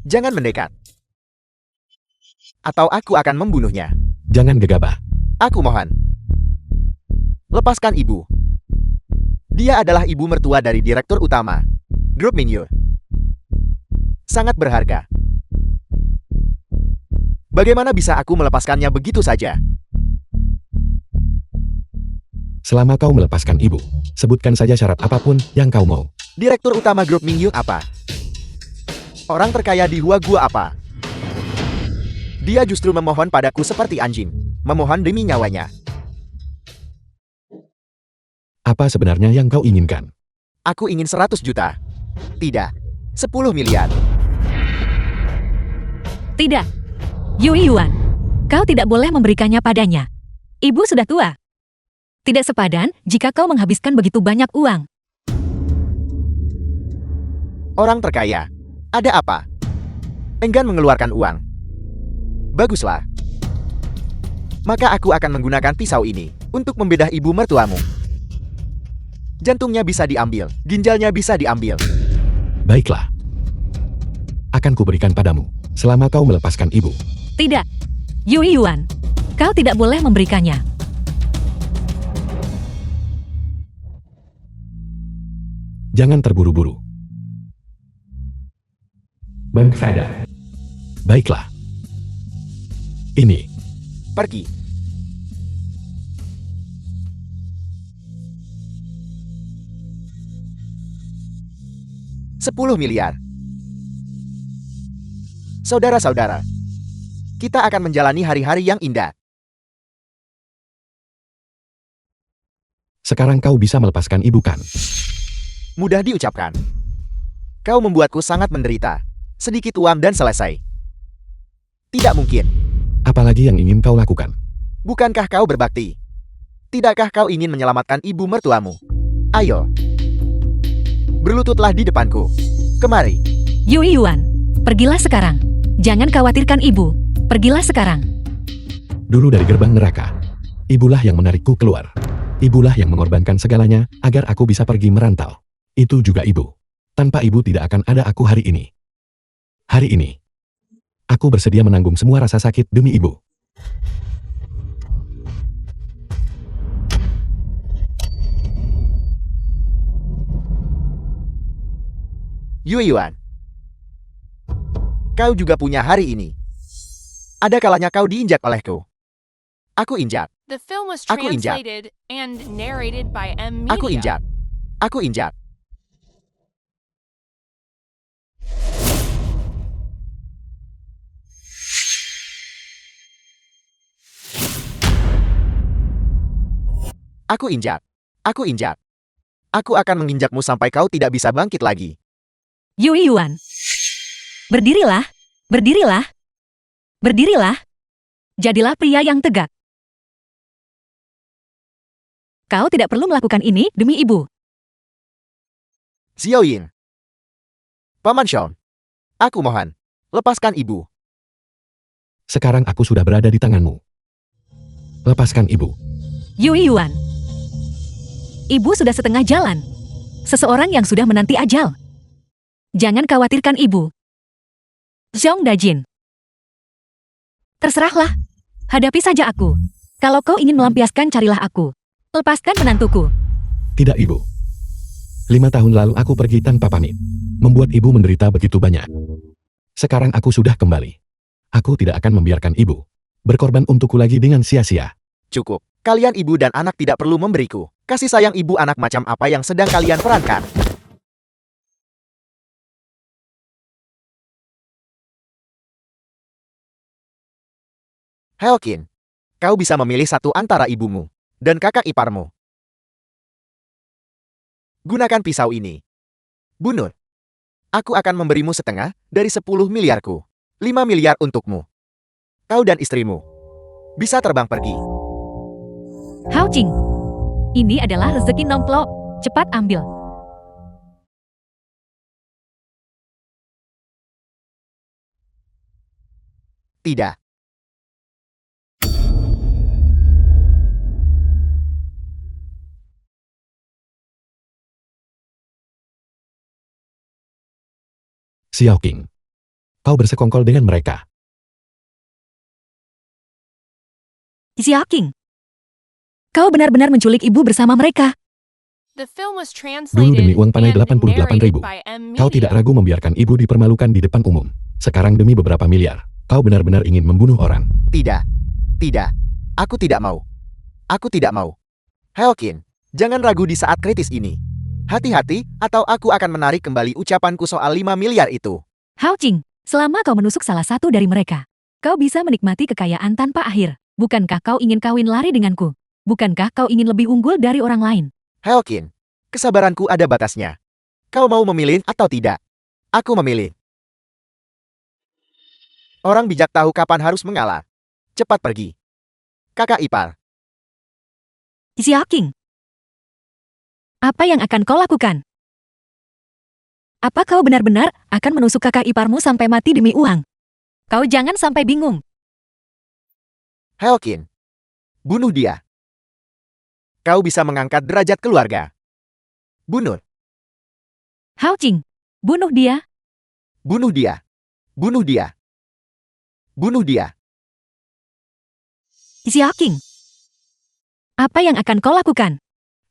Jangan mendekat. Atau aku akan membunuhnya.
jangan gegabah.
Aku mohon. Lepaskan ibu. Dia adalah ibu mertua dari direktur utama, Group Minyu. Sangat berharga. Bagaimana bisa aku melepaskannya begitu saja?
Selama kau melepaskan ibu, sebutkan saja syarat apapun yang kau mau.
Direktur utama grup Mingyuk apa? Orang terkaya di Hua Gua apa? Dia justru memohon padaku seperti anjing. Memohon demi nyawanya.
Apa sebenarnya yang kau inginkan?
Aku ingin 100 juta. Tidak. 10 miliar.
Tidak. Yui Yuan, kau tidak boleh memberikannya padanya. Ibu sudah tua. Tidak sepadan jika kau menghabiskan begitu banyak uang.
Orang terkaya. Ada apa? Enggan mengeluarkan uang. Baguslah. Maka aku akan menggunakan pisau ini untuk membedah ibu mertuamu. Jantungnya bisa diambil, ginjalnya bisa diambil.
Baiklah. Akan kuberikan padamu, selama kau melepaskan ibu.
Tidak. Yui Yuan, kau tidak boleh memberikannya.
Jangan terburu-buru. Bang Fada. Baiklah. Ini.
Pergi. $10 miliar. Saudara-saudara, kita akan menjalani hari-hari yang indah.
Sekarang kau bisa melepaskan ibu kan?
Mudah diucapkan. Kau membuatku sangat menderita. Sedikit uang dan selesai. Tidak mungkin.
Apalagi yang ingin kau lakukan?
Bukankah kau berbakti? Tidakkah kau ingin menyelamatkan ibu mertuamu? Ayo. Berlututlah di depanku. Kemari.
Yui Yuan, pergilah sekarang. Jangan khawatirkan ibu. Pergilah sekarang.
Dulu dari gerbang neraka. Ibulah yang menarikku keluar. Ibulah yang mengorbankan segalanya agar aku bisa pergi merantau. Itu juga ibu. Tanpa ibu tidak akan ada aku hari ini. Hari ini, aku bersedia menanggung semua rasa sakit demi ibu.
Yui Yuan. Kau juga punya hari ini. Ada kalanya kau diinjak olehku. Aku injak.
The film was
Aku injak.
translated and narrated by M
Aku
Media.
injak. Aku injak. Aku injak. Aku injak. Aku akan menginjakmu sampai kau tidak bisa bangkit lagi.
Yui Yuan. Berdirilah. Berdirilah. Berdirilah. Jadilah pria yang tegak. Kau tidak perlu melakukan ini demi ibu.
Xiaoyin. Paman Sean. Aku mohon. Lepaskan ibu.
Sekarang aku sudah berada di tanganmu. Lepaskan ibu.
Yui Yuan. Ibu sudah setengah jalan. Seseorang yang sudah menanti ajal. Jangan khawatirkan ibu. Zhong Dajin. Terserahlah. Hadapi saja aku. Kalau kau ingin melampiaskan, carilah aku. Lepaskan menantuku.
Tidak ibu. 5 tahun lalu aku pergi tanpa pamit. Membuat ibu menderita begitu banyak. Sekarang aku sudah kembali. Aku tidak akan membiarkan ibu berkorban untukku lagi dengan sia-sia.
Cukup. Kalian ibu dan anak tidak perlu memberiku kasih sayang ibu anak macam apa yang sedang kalian perankan. Helkin, kau bisa memilih satu antara ibumu dan kakak iparmu. Gunakan pisau ini. Bunuh. Aku akan memberimu setengah dari 10 miliarku. 5 miliar untukmu. Kau dan istrimu bisa terbang pergi.
Hao Jing. Ini adalah rezeki Nongplo. Cepat ambil.
Tidak.
Xiao Qing. Kau bersekongkol dengan mereka.
Xiaoqing. Kau benar-benar menculik ibu bersama mereka.
The film was
Dulu demi
translated
uang panai
and
88.000.
narrated by M
Kau tidak
Media.
ragu membiarkan ibu dipermalukan di depan umum. Sekarang demi beberapa miliar, kau benar-benar ingin membunuh orang.
Tidak. Tidak. Aku tidak mau. Aku tidak mau. Haokin, jangan ragu di saat kritis ini. Hati-hati, atau aku akan menarik kembali ucapanku soal 5 miliar itu.
Hao Qing, selama kau menusuk salah satu dari mereka, kau bisa menikmati kekayaan tanpa akhir. Bukankah kau ingin kawin lari denganku? Bukankah kau ingin lebih unggul dari orang lain?
Haokin, kesabaranku ada batasnya. Kau mau memilih atau tidak? Aku memilih. Orang bijak tahu kapan harus mengalah. Cepat pergi. Kakak ipar.
Xia Qing, apa yang akan kau lakukan? Apa kau benar-benar akan menusuk kakak iparmu sampai mati demi uang? Kau jangan sampai bingung.
Haokin, bunuh dia. Kau bisa mengangkat derajat keluarga. Bunuh,
Hao Qing, bunuh dia.
bunuh dia. Bunuh dia. Bunuh dia.
Xia Qing, apa yang akan kau lakukan?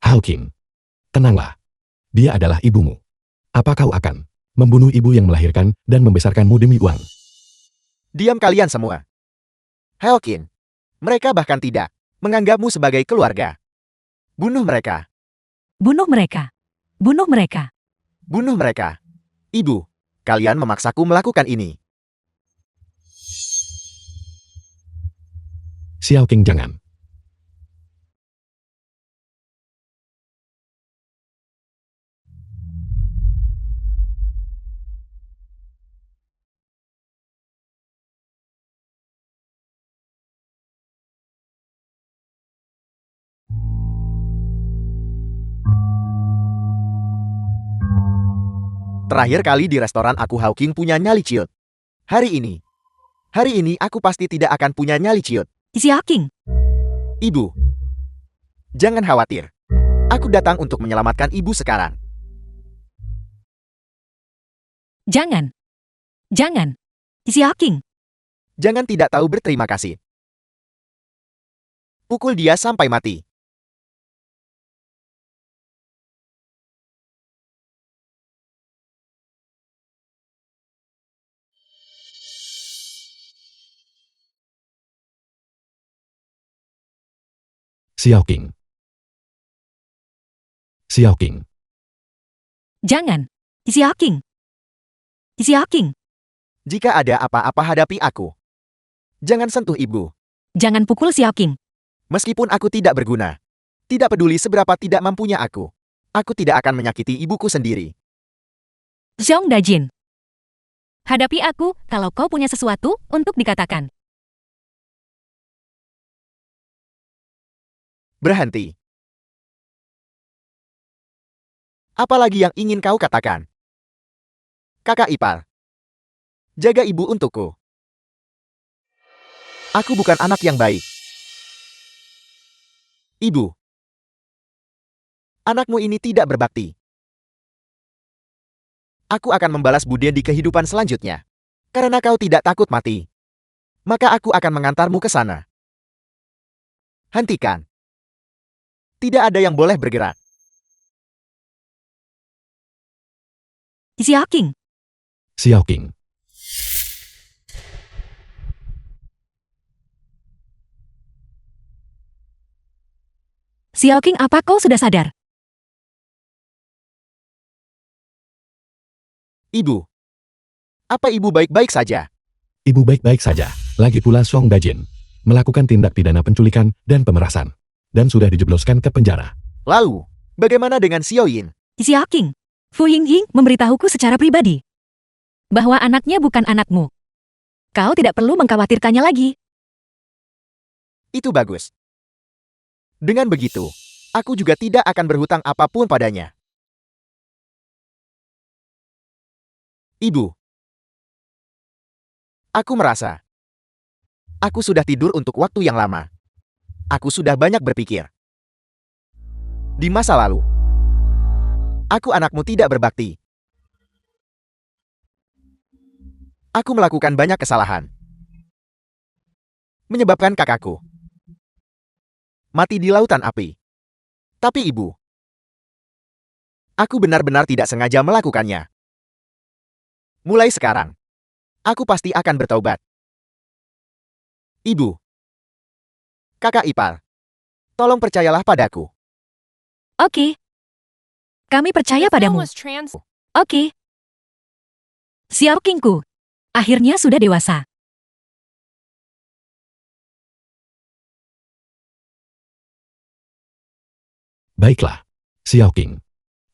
Hao Qing, tenanglah. Dia adalah ibumu. Apa kau akan membunuh ibu yang melahirkan dan membesarkanmu demi uang?
Diam kalian semua. Haokin, mereka bahkan tidak menganggapmu sebagai keluarga. Bunuh mereka.
Bunuh mereka. Bunuh mereka.
Bunuh mereka. Ibu, kalian memaksaku melakukan ini.
Xiao Qing jangan.
Terakhir kali di restoran aku Haoking punya nyali ciut. Hari ini aku pasti tidak akan punya nyali ciut.
Xia Qing,
Ibu, jangan khawatir. Aku datang untuk menyelamatkan ibu sekarang.
jangan. Jangan. Xia Qing,
Jangan tidak tahu berterima kasih. Pukul dia sampai mati.
Xiao Qing. Xiao Qing.
jangan. Xia Qing. Xia Qing,
Jika ada apa-apa hadapi aku. Jangan sentuh ibu.
jangan pukul Xia Qing.
Meskipun aku tidak berguna. Tidak peduli seberapa tidak mampunya aku. Aku tidak akan menyakiti ibuku sendiri.
Zhong Dajin, hadapi aku kalau kau punya sesuatu untuk dikatakan.
Berhenti. Apalagi yang ingin kau katakan? Kakak ipar. Jaga ibu untukku. Aku bukan anak yang baik. Ibu. Anakmu ini tidak berbakti. Aku akan membalas budi di kehidupan selanjutnya. Karena kau tidak takut mati. Maka aku akan mengantarmu ke sana. Hentikan. Tidak ada yang boleh bergerak.
Xia Qing,
Xiao Qing.
Xiao Qing, apa kau sudah sadar?
Ibu. Apa ibu baik-baik saja?
Ibu baik-baik saja. Lagi pula Song Dajin melakukan tindak pidana penculikan dan pemerasan. Dan sudah dijebloskan ke penjara.
Lalu, bagaimana dengan Xiao Yin?
Xia Qing, Fu Yingying memberitahuku secara pribadi bahwa anaknya bukan anakmu. Kau tidak perlu mengkhawatirkannya lagi.
Itu bagus. Dengan begitu, aku juga tidak akan berhutang apapun padanya. Ibu. Aku merasa. Aku sudah tidur untuk waktu yang lama. Aku sudah banyak berpikir. Di masa lalu. Aku anakmu tidak berbakti. Aku melakukan banyak kesalahan. Menyebabkan kakakku mati di lautan api. Tapi ibu. Aku benar-benar tidak sengaja melakukannya. Mulai sekarang. Aku pasti akan bertaubat. Ibu. Kakak ipar. Tolong percayalah padaku.
Oke. Kami percaya
The film
padamu.
was trans.
Oke. Xiao Qingku. Akhirnya sudah dewasa.
Baiklah, Xiao Qing.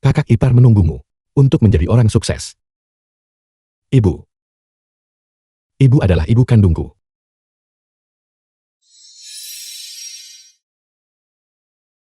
Kakak ipar menunggumu untuk menjadi orang sukses. Ibu. Ibu adalah ibu kandungku.